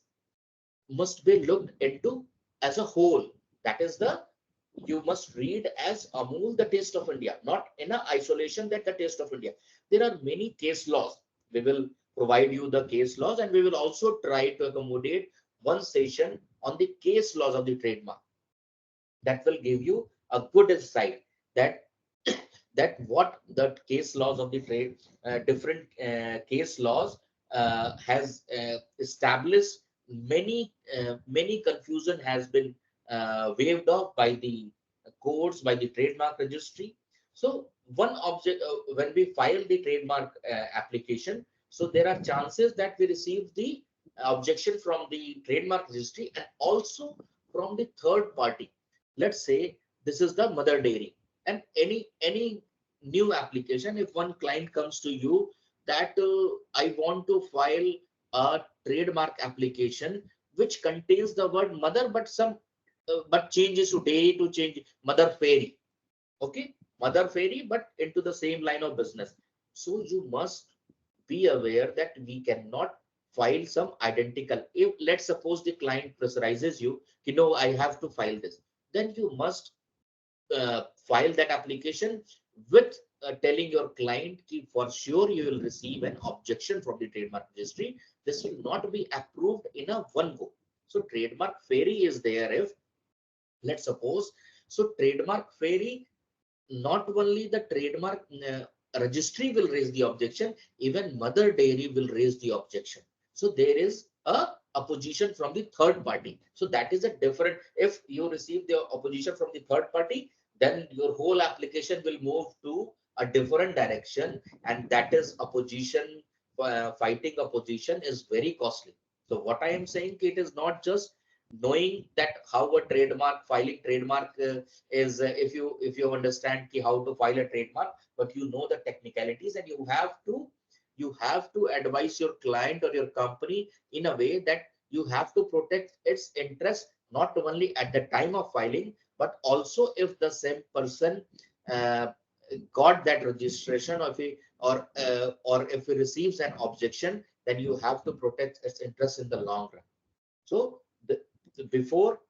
must be looked into as a whole. That is the, you must read as Amul, the taste of India, not in a isolation that the taste of India. There are many case laws. We will provide you the case laws, and we will also try to accommodate one session on the case laws of the trademark. That will give you a good insight that that what the case laws of the trade, different case laws has established. Many confusion has been waived off by the courts, by the trademark registry. So one object, when we file the trademark application, so there are chances that we receive the objection from the trademark registry and also from the third party. Let's say this is the mother dairy, and any new application, if one client comes to you that I want to file a trademark application which contains the word mother, but some but changes to dairy to change mother fairy. Okay, mother fairy, but into the same line of business. So you must be aware that we cannot file some identical. If let's suppose the client pressurizes you, you know, I have to file this, then you must file that application with telling your client that for sure you will receive an objection from the trademark registry. This will not be approved in a one go. So trademark fairy is there. If let's suppose, so trademark fairy, not only the trademark registry will raise the objection, even mother dairy will raise the objection. So there is a opposition from the third party. So that is a different, if you receive the opposition from the third party, then your whole application will move to a different direction, and that is opposition. Fighting opposition is very costly. So what I am saying, it is not just knowing that how a trademark filing trademark is if you understand how to file a trademark, but you know the technicalities, and you have to advise your client or your company in a way that you have to protect its interest, not only at the time of filing, but also if the same person uh, got that registration, or if he or if he receives an objection, then you have to protect its interest in the long run. So before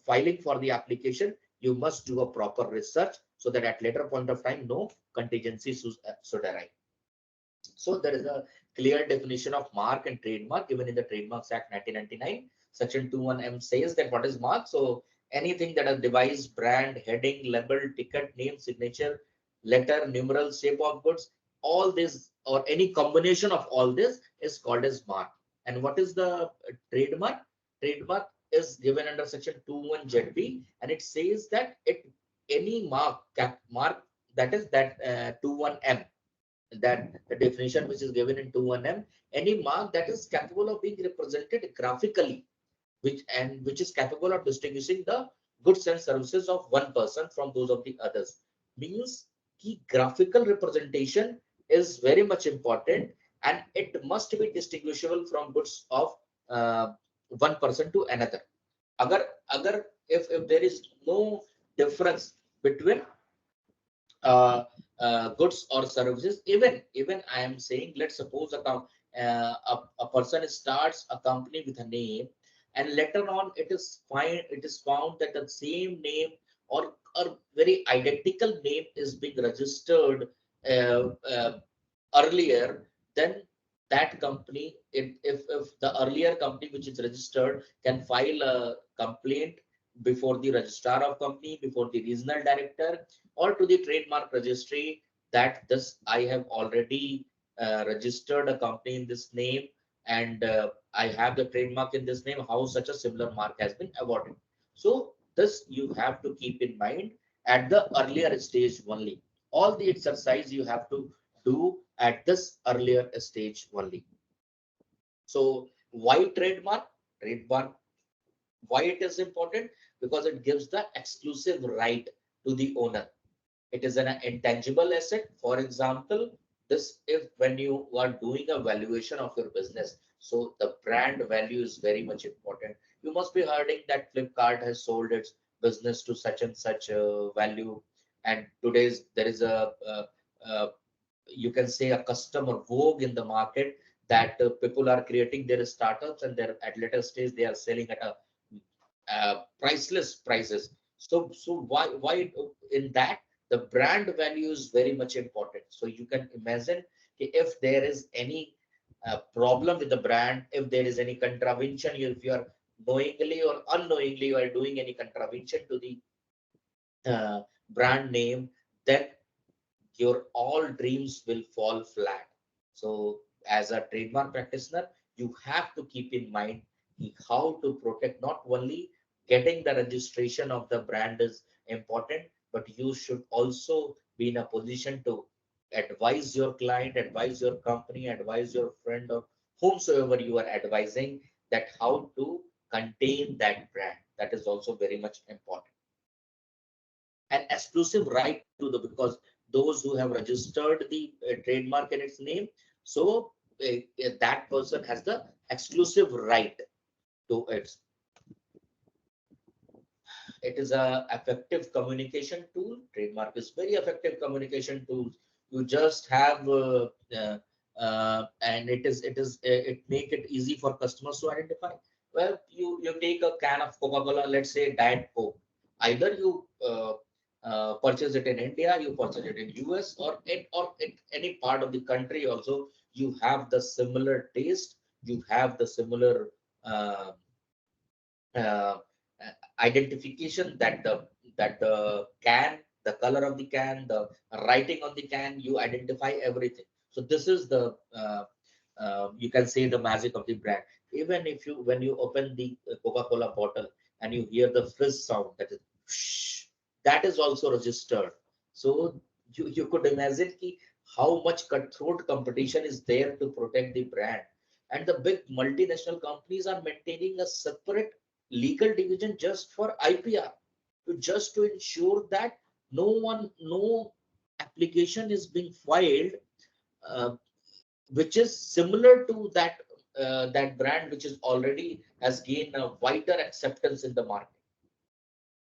filing for the application, you must do a proper research so that at later point of time, no contingency should arise. So there is a clear definition of mark and trademark given in the Trademarks Act 1999. Section 21M says that what is mark? So anything that a device, brand, heading, label, ticket, name, signature, letter, numeral, shape of goods, all this or any combination of all this is called as mark. And what is the trademark? Trademark is given under section 21ZB, and it says that it any mark that is that 21M, that the definition which is given in 21M, any mark that is capable of being represented graphically, which is capable of distinguishing the goods and services of one person from those of the others, means key graphical representation is very much important, and it must be distinguishable from goods of uh, one person to another. Agar if there is no difference between uh, goods or services, even I am saying, let's suppose a person starts a company with a name, and later on it is found that the same name or very identical name is being registered uh, uh, earlier, then that company, if the earlier company which is registered can file a complaint before the registrar of company, before the regional director, or to the trademark registry that this I have already registered a company in this name, and I have the trademark in this name, how such a similar mark has been awarded. So this you have to keep in mind at the earlier stage only. All the exercise you have to do at this earlier stage only. So why trademark? Trademark, why it is important? Because it gives the exclusive right to the owner. It is an intangible asset. For example, this if when you are doing a valuation of your business, so the brand value is very much important. You must be hearing that Flipkart has sold its business to such and such a value, and today's there is a you can say a customer vogue in the market, that people are creating their startups and they're at later stage they are selling at a priceless prices. So why in that the brand value is very much important. So you can imagine if there is any problem with the brand, if there is any contravention, if you are knowingly or unknowingly you are doing any contravention to the uh, brand name, then your all dreams will fall flat. So, as a trademark practitioner, you have to keep in mind how to protect. Not only getting the registration of the brand is important, but you should also be in a position to advise your client, advise your company, advise your friend, or whomsoever you are advising, that how to contain that brand. That is also very much important. An exclusive right to the, because those who have registered the trademark in its name, so that person has the exclusive right to it. It is a effective communication tool. Trademark is very effective communication tool. You just have and it make it easy for customers to identify. Well, you take a can of Coca-Cola, let's say Diet Coke. Either you purchase it in India, you purchase it in US, or in any part of the country also, you have the similar taste, you have the similar uh, uh, identification, that the can, the color of the can, the writing on the can, you identify everything. So this is the you can say the magic of the brand. Even if you when you open the Coca-Cola bottle and you hear the frizz sound, that is whoosh, that is also registered. So you could imagine how much cutthroat competition is there to protect the brand. And the big multinational companies are maintaining a separate legal division just for IPR, just to ensure that no application is being filed uh, which is similar to that brand which is already has gained a wider acceptance in the market.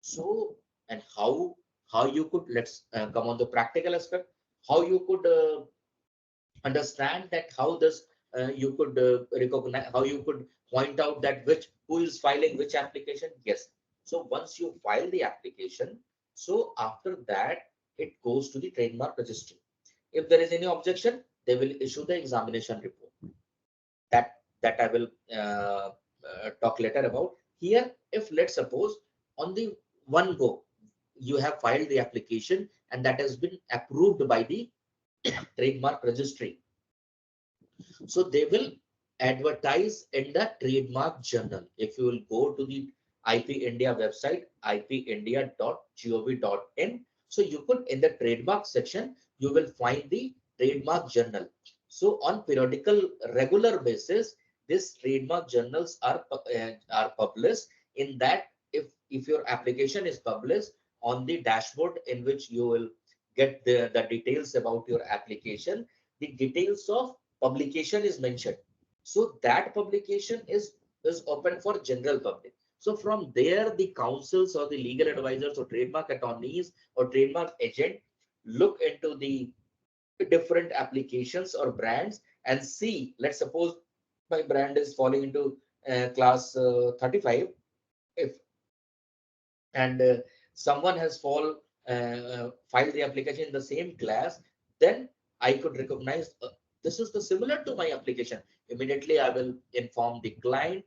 So, and how you could, let's come on the practical aspect, how you could understand that how this you could recognize, how you could point out that which who is filing which application. Yes, so once you file the application, so after that it goes to the trademark registry. If there is any objection, they will issue the examination report. That I will talk later about. Here, if let's suppose on the one go you have filed the application and that has been approved by the trademark registry, so they will advertise in the trademark journal. If you will go to the IP India website, ipindia.gov.in, so you could in the trademark section, you will find the trademark journal. So on periodical regular basis, these trademark journals are published. In that, if your application is published on the dashboard in which you will get the details about your application, the details of publication is mentioned. So that publication is open for general public. So from there, the councils or the legal advisors or trademark attorneys or trademark agent look into the different applications or brands and see. Let's suppose my brand is falling into class 35. If and someone has filed the application in the same class, then I could recognize this is the similar to my application. Immediately, I will inform the client.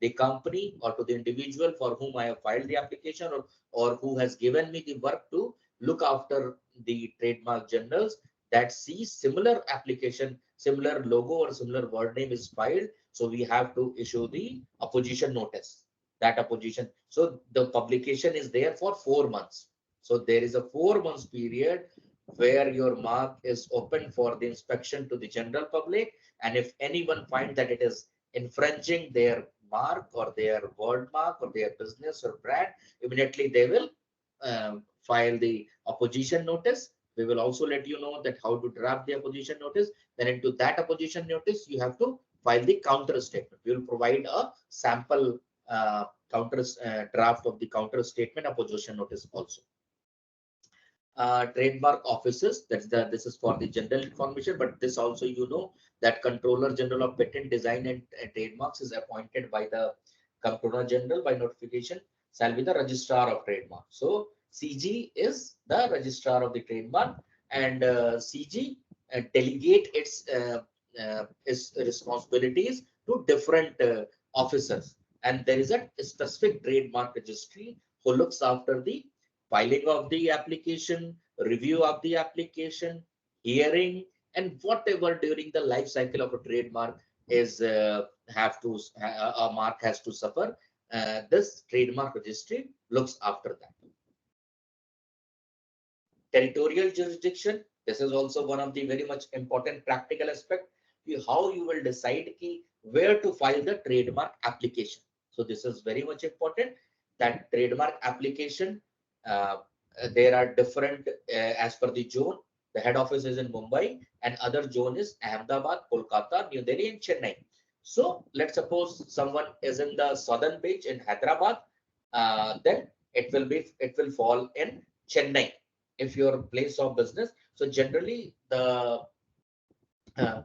the company or to the individual for whom I have filed the application, or who has given me the work to look after the trademark generals, that see similar application, similar logo or similar word name is filed. So we have to issue the opposition notice. That opposition. So the publication is there for 4 months. So there is a 4 months period where your mark is open for the inspection to the general public. And if anyone finds that it is infringing their mark or their word mark or their business or brand, immediately they will file the opposition notice. We will also let you know that how to draft the opposition notice. Then into that opposition notice, you have to file the counter statement. We will provide a sample counter draft of the counter statement opposition notice also. Trademark offices, this is for the general information, but this also that Controller General of Patent Design and Trademarks is appointed by the Comptroller General by notification, shall be the Registrar of Trademark. So CG is the Registrar of the Trademark, and CG delegate its responsibilities to different officers, and there is a specific trademark registry who looks after the filing of the application, review of the application, hearing, and whatever during the life cycle of a trademark is have to a mark has to suffer. This trademark registry looks after that. Territorial jurisdiction. This is also one of the very much important practical aspect. How you will decide where to file the trademark application. So this is very much important. That trademark application, there are different as per the zone. The head office is in Mumbai, and other zone is Ahmedabad, Kolkata, New Delhi, and Chennai. So let's suppose someone is in the southern beach in Hyderabad, then it will fall in Chennai if your place of business. So generally the uh,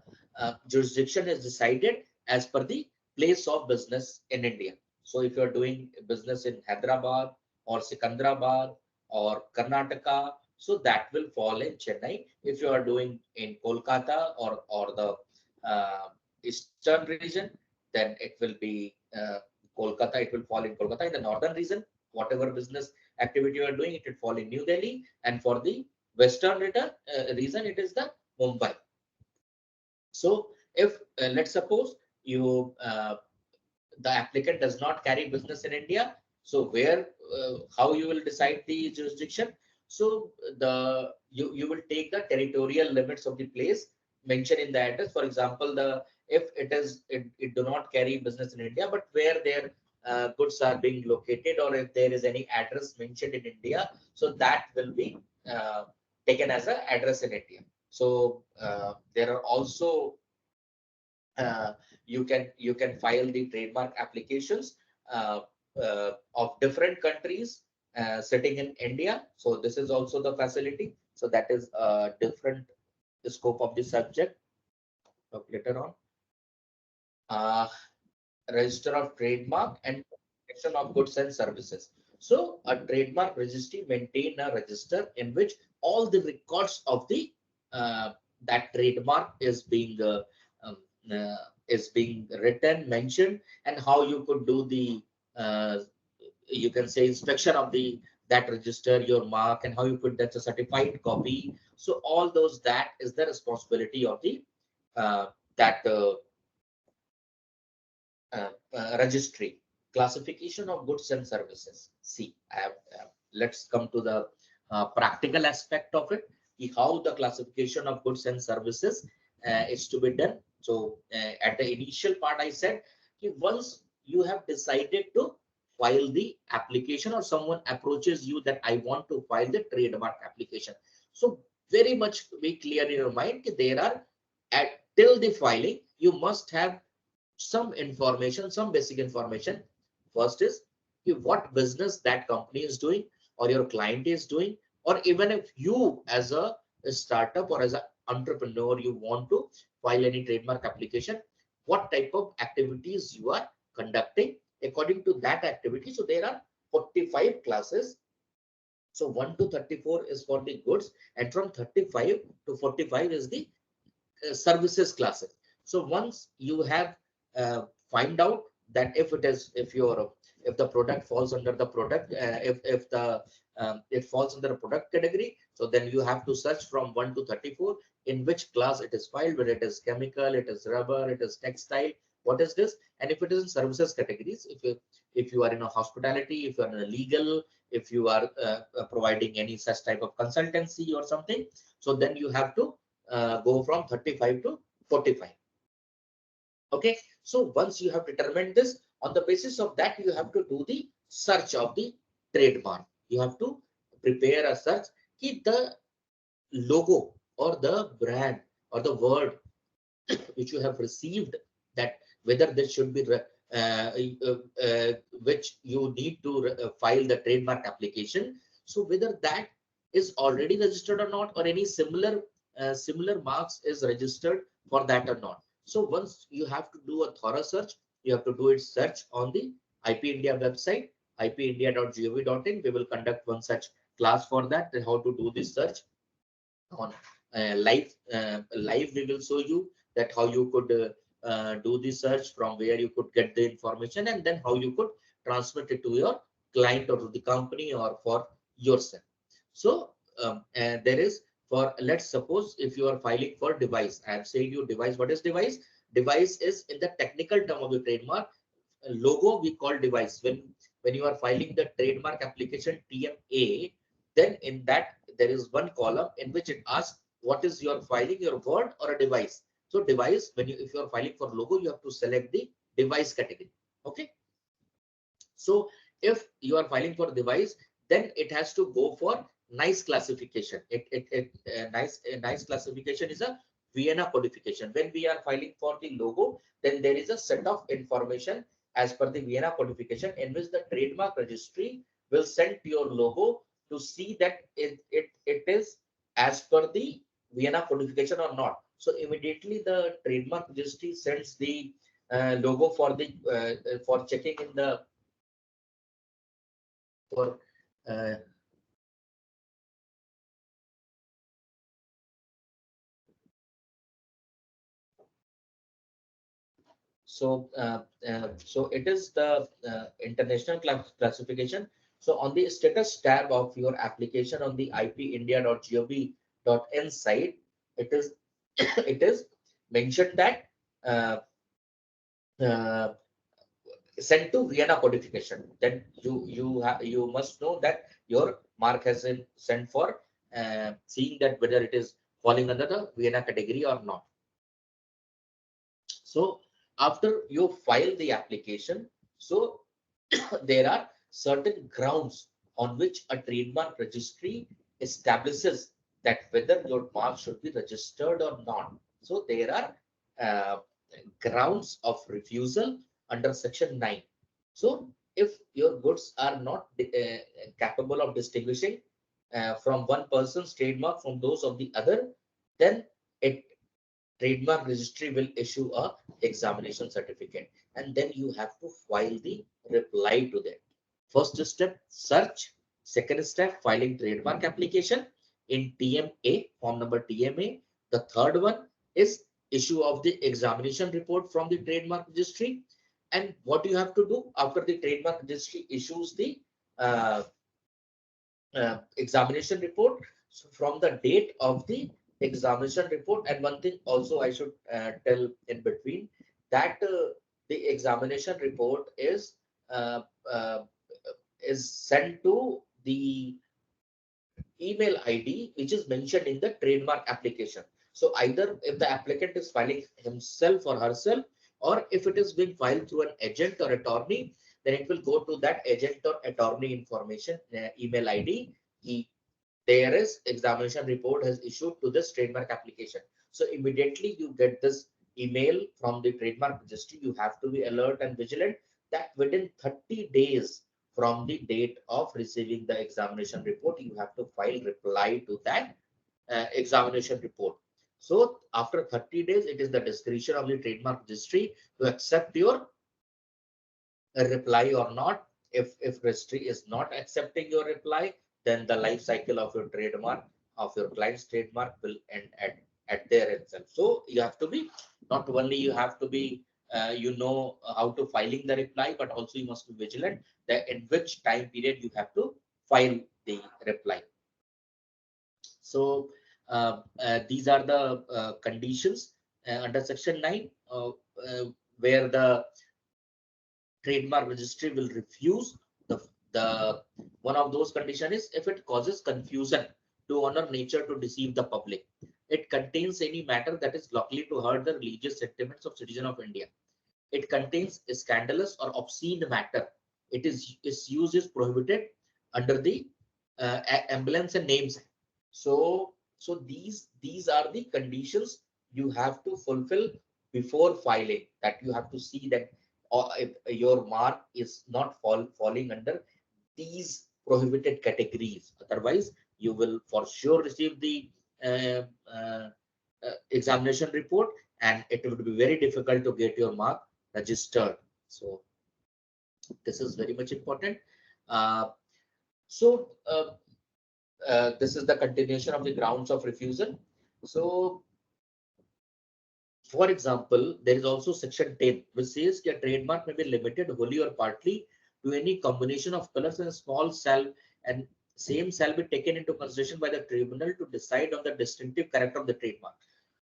jurisdiction is decided as per the place of business in India. So if you're doing business in Hyderabad or Sikandrabad or Karnataka, so that will fall in Chennai. If you are doing in Kolkata or the eastern region, then it will be Kolkata. It will fall in Kolkata. In the northern region, whatever business activity you are doing, it will fall in New Delhi. And for the western region, it is the Mumbai. So if let's suppose the applicant does not carry business in India, so how you will decide the jurisdiction? So you will take the territorial limits of the place mentioned in the address. For example, if it do not carry business in India, but where their goods are being located, or if there is any address mentioned in India, so that will be taken as an address in India. So there are also uh, you can file the trademark applications of different countries sitting in India. So this is also the facility. So that is a different scope of the subject of later on. Uh, Register of trademark and protection of goods and services. So a trademark registry maintain a register in which all the records of the that trademark um, uh, is being written, mentioned, and how you could do the uh, you can say inspection of the that register your mark, and how you put that's a certified copy. So all those, that is the responsibility of the that registry. Classification of goods and services. See, let's come to the practical aspect of it. How the classification of goods and services is to be done. So at the initial part, I said once you have decided to file the application, or someone approaches you that I want to file the trademark application. So very much be clear in your mind that there are till the filing, you must have some information, some basic information. First is what business that company is doing, or your client is doing, or even if you as a startup or as an entrepreneur, you want to file any trademark application, what type of activities you are conducting according to that activity. So there are 45 classes. So 1 to 34 is for the goods, and from 35 to 45 is the services classes. So once you have find out that if if the product falls under the product, if the it falls under a product category, so then you have to search from 1 to 34 in which class it is filed, whether it is chemical, it is rubber, it is textile, what is this. And if it is in services categories, if you are in a hospitality, if you are in a legal, if you are providing any such type of consultancy or something, so then you have to go from 35 to 45. Okay, so once you have determined this, on the basis of that, you have to do the search of the trademark. You have to prepare a search. Keep the logo or the brand or the word which you have received, that whether this should be which you need to file the trademark application. So whether that is already registered or not, or any similar marks is registered for that or not. So once you have to do a thorough search, you have to do it search on the IP India website, ipindia.gov.in. We will conduct one such class for that, how to do this search on live. We will show you that how you could do the search, from where you could get the information, and then how you could transmit it to your client or to the company or for yourself. So there is, for let's suppose if you are filing for device, I am saying you device. What is device? Device is in the technical term of the trademark. Logo we call device. When you are filing the trademark application TMA, then in that there is one column in which it asks what is your filing, your word or a device. So device, if you are filing for logo, you have to select the device category. Okay, so if you are filing for device, then it has to go for nice classification. Nice classification is a Vienna codification. When we are filing for the logo, then there is a set of information as per the Vienna codification, in which the trademark registry will send your logo to see that it is as per the Vienna codification or not. So immediately the trademark registry sends the logo for checking in the for uh, so it is the international classification. So on the status tab of your application on the ipindia.gov.in site, it is it is mentioned that uh, uh, sent to Vienna codification. Then you must know that your mark has been sent for seeing that whether it is falling under the Vienna category or not. So after you file the application, so there are certain grounds on which a trademark registry establishes that whether your mark should be registered or not. So there are uh, grounds of refusal under section 9. So if your goods are not capable of distinguishing from one person's trademark from those of the other, then it trademark registry will issue a examination certificate, and then you have to file the reply to that. First step, search. Second step, filing trademark application in TMA, form number TMA. The third one is issue of the examination report from the trademark registry. And what you have to do after the trademark registry issues the uh, examination report, so from the date of the examination report. And one thing also I should tell in between, that the examination report uh, uh, is sent to the email ID which is mentioned in the trademark application. So either if the applicant is filing himself or herself, or if it is being filed through an agent or attorney, then it will go to that agent or attorney information email ID. There is examination report has issued to this trademark application. So immediately you get this email from the trademark registry, you have to be alert and vigilant that within 30 days from the date of receiving the examination report, you have to file reply to that examination report. So after 30 days, it is the discretion of the trademark registry to accept your reply or not. If registry is not accepting your reply, then the life cycle of your trademark, of your client's trademark, will end at there itself. So you have to be, not only you have to be you know how to filing the reply, but also you must be vigilant that in which time period you have to file the reply. So these are the conditions under section 9, where the trademark registry will refuse the one of those condition is if it causes confusion to honor nature to deceive the public. It contains any matter that is likely to hurt the religious sentiments of citizen of India. It contains scandalous or obscene matter. Its use is prohibited under the emblems and names. So these are the conditions you have to fulfill before filing. That you have to see that if your mark is not falling under these prohibited categories. Otherwise, you will for sure receive the uh, uh, examination report, and it would be very difficult to get your mark registered. So this is very much important. Uh, so this is the continuation of the grounds of refusal. So, for example, there is also section 10, which says that trademark may be limited wholly or partly to any combination of colors and small shall and same shall be taken into consideration by the tribunal to decide on the distinctive character of the trademark.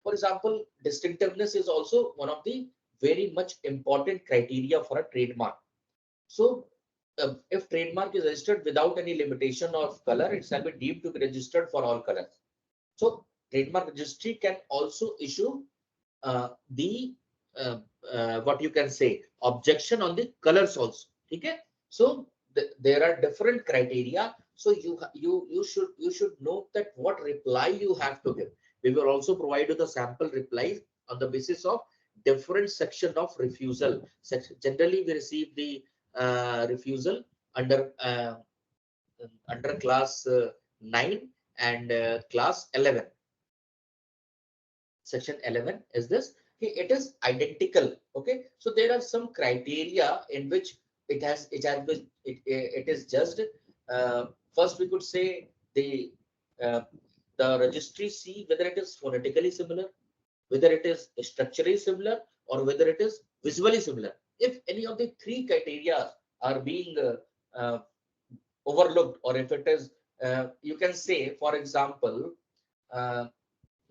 For example, distinctiveness is also one of the very much important criteria for a trademark. So, if trademark is registered without any limitation of color, it shall be deemed to be registered for all colors. So, trademark registry can also issue the uh, what you can say objection on the colors also. Okay, so there are different criteria. So you should note that what reply you have to give. We will also provide you the sample replies on the basis of different section of refusal. Generally, we receive the refusal under class 9 and class 11. Section 11 is this. Okay, it is identical. Okay, so there are some criteria in which it is just first we could say uh, the registry see whether it is phonetically similar, whether it is structurally similar, or whether it is visually similar. If any of the three criteria are being uh, overlooked, or if it is you can say, for example, uh,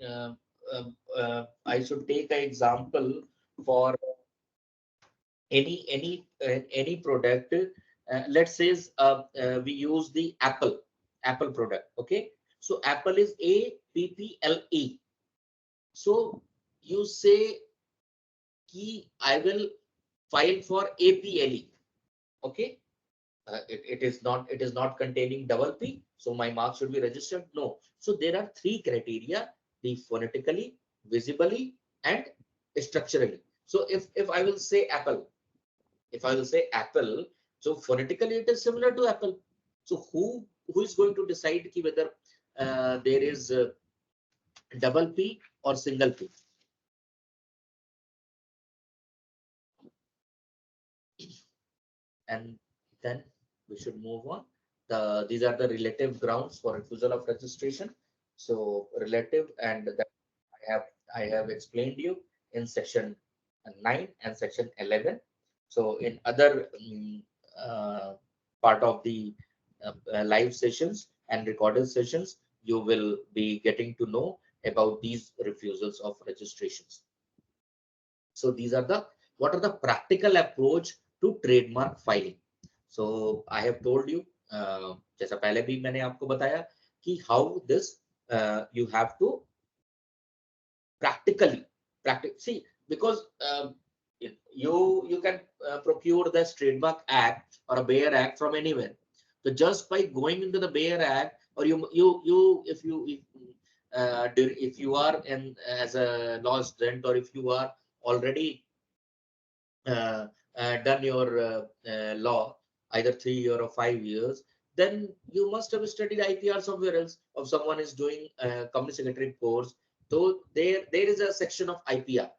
uh, I should take an example for any product. Let's say we use the Apple product. Okay, so Apple is APPLE. So you say key I will file for APLE. Okay, it is not containing double P, so my mark should be registered. No, so there are three criteria: the phonetically, visibly, and structurally. So if I will say Apple, if I will say Apple, so phonetically it is similar to Apple. So who is going to decide ki whether there is double P or single P? And then we should move on. These are the relative grounds for refusal of registration. So relative, and that I have I have explained you in section 9 and section 11. So in other uh, part of the live sessions and recorded sessions, you will be getting to know about these refusals of registrations. So these are the what are the practical approach to trademark filing. So I have told you, जैसा पहले भी मैंने आपको बताया कि how this you have to practically practice. See, because you can procure this trademark act or a Bayer Act from anywhere. So just by going into the Bayer Act, or you if you are in as a law student, or if you are already uh, done your law, either 3 years or 5 years, then you must have studied IPR somewhere else, or someone is doing company secretary course. So there is a section of IPR,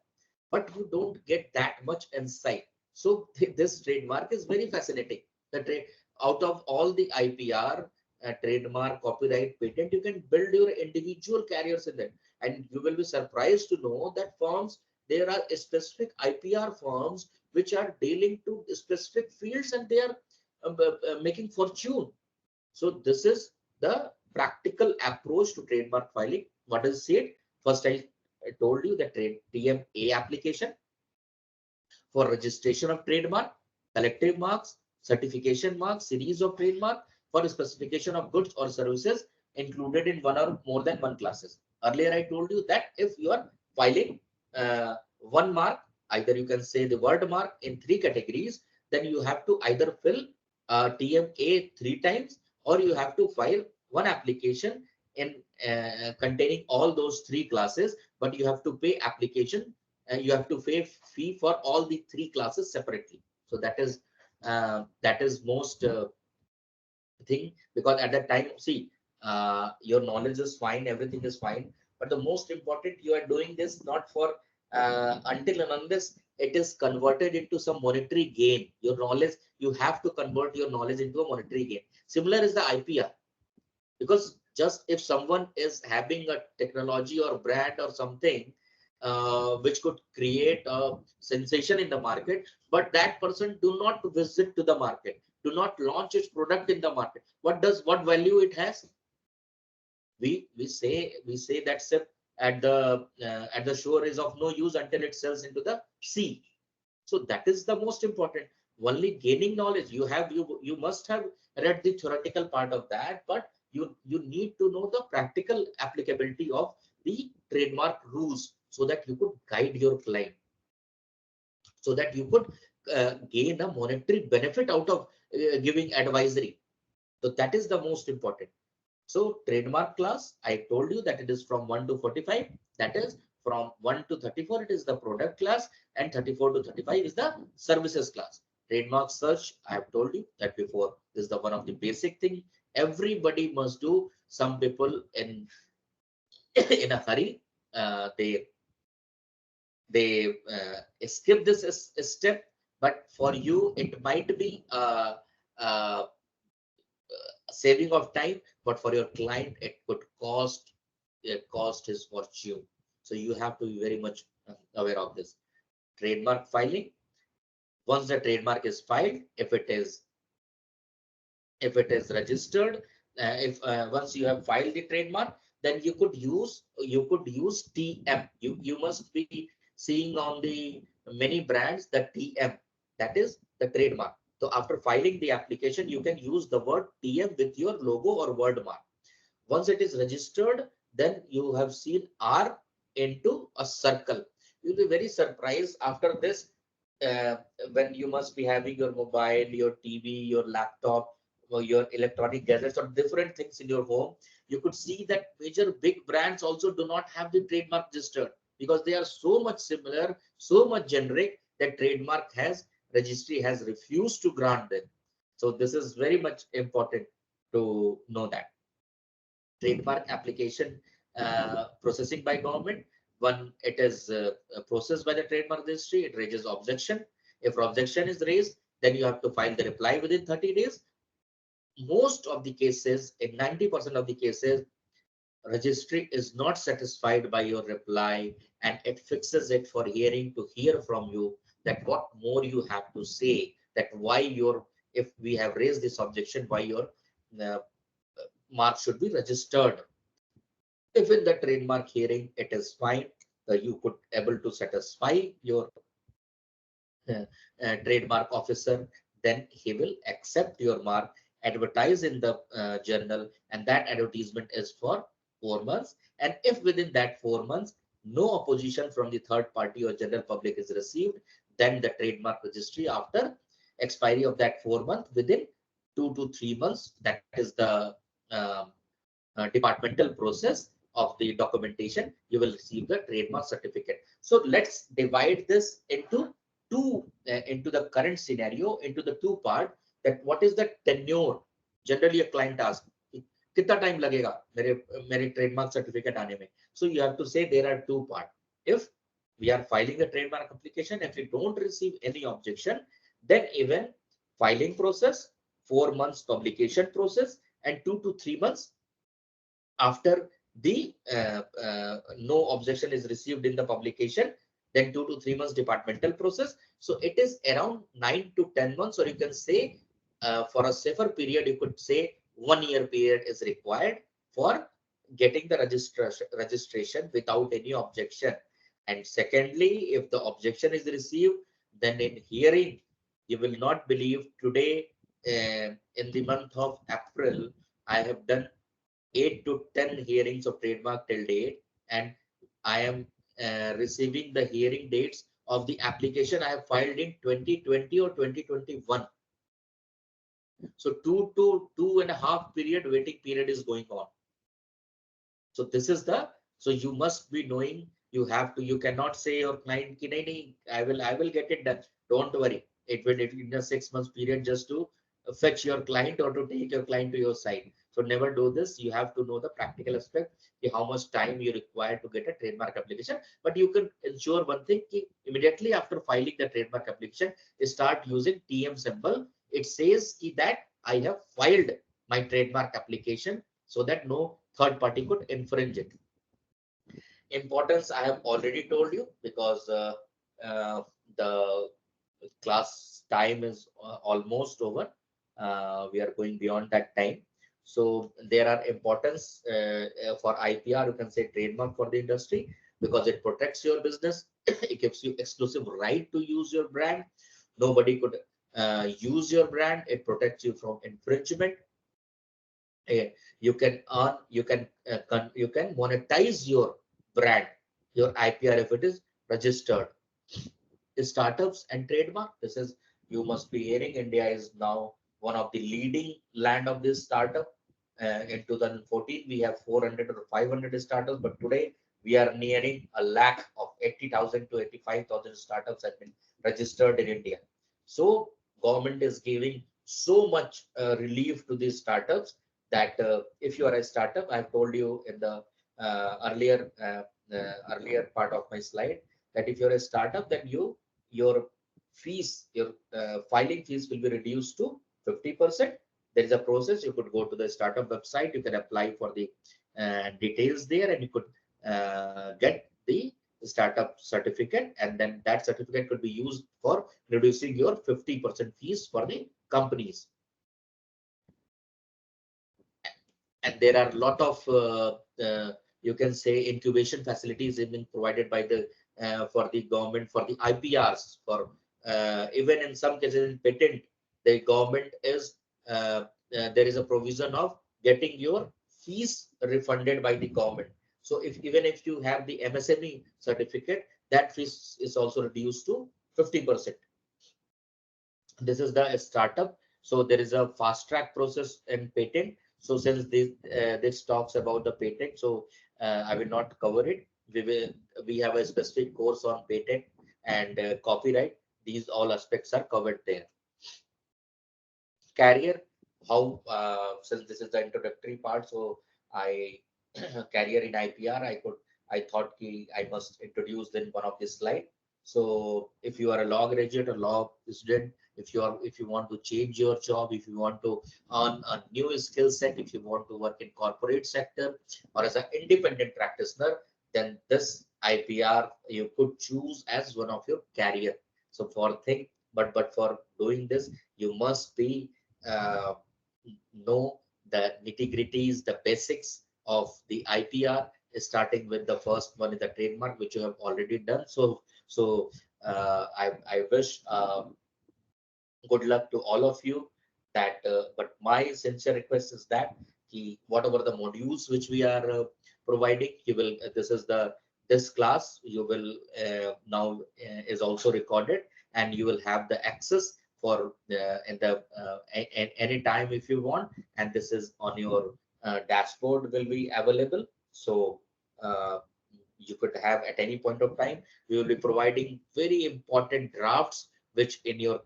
but you don't get that much insight. So this trademark is very fascinating. The trade out of all the IPR, trademark, copyright, patent, you can build your individual careers in it, and you will be surprised to know that firms there are specific IPR firms which are dealing to specific fields, and they are making fortune. So this is the practical approach to trademark filing. What is it? First, I told you the TMA application for registration of trademark, collective marks, certification marks, series of trademark for specification of goods or services included in one or more than one classes. Earlier, I told you that if you are filing one mark, either you can say the word mark in three categories, then you have to either fill TMA 3 times, or you have to file one application in containing all those three classes, but you have to pay application, and you have to pay fee for all the three classes separately. So that is most thing, because at that time, see, your knowledge is fine, everything is fine, but the most important, you are doing this not for until and unless it is converted into some monetary gain. Your knowledge, you have to convert your knowledge into a monetary gain. Similar is the IPR, because just if someone is having a technology or brand or something which could create a sensation in the market, but that person do not visit to the market, do not launch its product in the market, what value it has? We say that ship at the shore is of no use until it sells into the sea. So that is the most important. Only gaining knowledge, you must have read the theoretical part of that, but you need to know the practical applicability of the trademark rules, so that you could guide your client, so that you could gain a monetary benefit out of giving advisory. So that is the most important. So trademark class, I told you that it is from 1 to 45. That is from 1 to 34, it is the product class, and 34 to 35 is the services class. Trademark search, I have told you that before, is the one of the basic thing everybody must do. Some people in in a hurry, they skip this step, but for you it might be saving of time, but for your client it could cost his fortune. So you have to be very much aware of this. Trademark filing, once the trademark is filed, if it is registered, if once you have filed the trademark, then you could use TM. You must be seeing on the many brands the TM, that is the trademark. So after filing the application, you can use the word TM with your logo or word mark. Once it is registered, then you have seen R into a circle. You'll be very surprised after this, uh, when you must be having your mobile, your TV, your laptop, or your electronic gadgets, or different things in your home. You could see that major big brands also do not have the trademark registered, because they are so much similar, so much generic, that trademark has registry has refused to grant them. So this is very much important to know that. Trademark application processing by government. When it is processed by the trademark registry, it raises objection. If objection is raised, then you have to file the reply within 30 days. Most of the cases, in 90% of the cases, registry is not satisfied by your reply, and it fixes it for hearing to hear from you that what more you have to say, that why your, if we have raised this objection, why your uh, mark should be registered. If in the trademark hearing it is fine, you could able to satisfy your trademark officer, then he will accept your mark, advertise in the journal, and that advertisement is for 4 months. And if within that 4 months no opposition from the third party or general public is received, then the trademark registry, after expiry of that 4 month, within 2 to 3 months, that is the um, departmental process of the documentation, you will receive the trademark certificate. So let's divide this into the current scenario, into the two part, that what is the tenure. Generally a client asks, कितना time लगेगा मेरे trademark certificate आने में? So you have to say there are two part. If we are filing a trademark application, if we don't receive any objection, then even filing process, 4 months publication process, and 2 to 3 months after the no objection is received in the publication, then 2 to 3 months departmental process. So it is around 9 to 10 months, or you can say for a safer period, you could say 1 year period is required for getting the registration without any objection. And secondly, if the objection is received, then in hearing, you will not believe today, in the month of April, I have done 8 to 10 hearings of trademark till date, and I am receiving the hearing dates of the application I have filed in 2020 or 2021. So 2 to 2.5 period waiting period is going on. So this is the, so you must be knowing, you have to, you cannot say your client ki, nahi, nahi, I will get it done. Don't worry. It in a 6 months period just to fetch your client or to take your client to your side. So never do this. You have to know the practical aspect, how much time you require to get a trademark application. But you can ensure one thing, immediately after filing the trademark application, start using TM symbol. It says that I have filed my trademark application, so that no third party could infringe it. Importance I have already told you, because uh, the class time is almost over. We are going beyond that time. So there are importance for IPR, you can say trademark for the industry, because it protects your business. It gives you exclusive right to use your brand. Nobody could use your brand. It protects you from infringement. eh, you can earn, you can monetize your brand, your IPR, if it is registered. Startups and trademark, this is, you must be hearing, India is now one of the leading land of this startup. In 2014 we have 400 or 500 startups, but today we are nearing a lakh of 80,000 to 85,000 startups have been registered in India. So government is giving so much relief to these startups, that if you are a startup, I've told you in the earlier part of my slide, that if you're a startup, then your fees, your filing fees will be reduced to 50%. There is a process. You could go to the startup website, you can apply for the details there, and you could get the startup certificate, and then that certificate could be used for reducing your 50% fees for the companies. And there are a lot of you can say incubation facilities being provided by the for the government, for the IPRs, for even in some cases in patent, the government is there is a provision of getting your fees refunded by the government. So if even if you have the MSME certificate, that fees is also reduced to 50%. This is the startup. So there is a fast track process in patent. So since this talks about the patent, so I will not cover it. We have a specific course on patent and copyright. These all aspects are covered there. Career, how since this is the introductory part, so I career in IPR, I thought I must introduce in one of this slide. So if you are a law graduate or law student, if you want to change your job, if you want to earn a new skill set, if you want to work in corporate sector or as an independent practitioner, then this IPR you could choose as one of your career. So for thing, but for doing this, you must be uh, know the nitty-gritties, the basics of the IPR, starting with the first one is the trademark, which you have already done. So I wish good luck to all of you. That, but my sincere request is that whatever the modules which we are providing, you will. This is this class you will now is also recorded, and you will have the access for in the any time if you want, and this is on your dashboard will be available. So you could have at any point of time. We will be providing very important drafts, which in your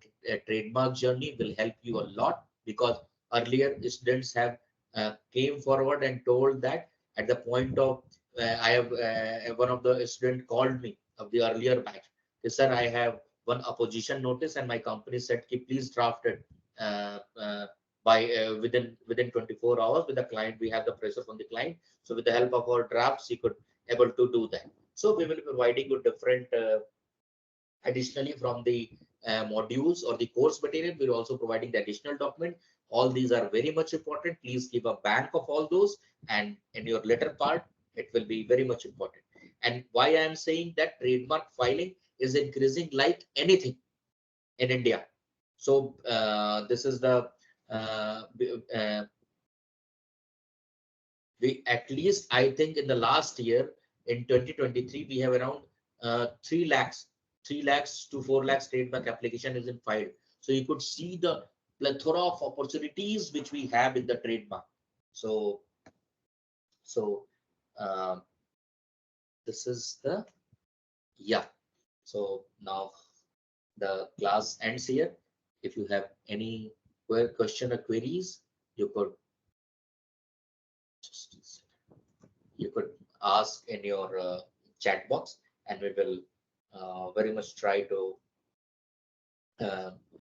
trademark journey will help you a lot, because earlier students have came forward and told that at the point of I have one of the student called me of the earlier batch. He said, I have one opposition notice and my company said, please draft it by within 24 hours with the client. We have the pressure from the client. So with the help of our drafts, he could able to do that. So we will be providing you different Additionally, from the modules or the course material, we're also providing the additional document. All these are very much important. Please keep a bank of all those, and in your later part, it will be very much important. And why I am saying that trademark filing is increasing like anything in India. So this is the uh, uh, we at least I think in the last year in 2023 we have around 3 lakhs 3 lakhs to 4 lakhs trademark application is in filed. So you could see the plethora of opportunities which we have in the trademark. So so uh, this is the yeah. So now the class ends here. If you have any question or queries, you could just you could ask in your chat box, and we will very much try to uh,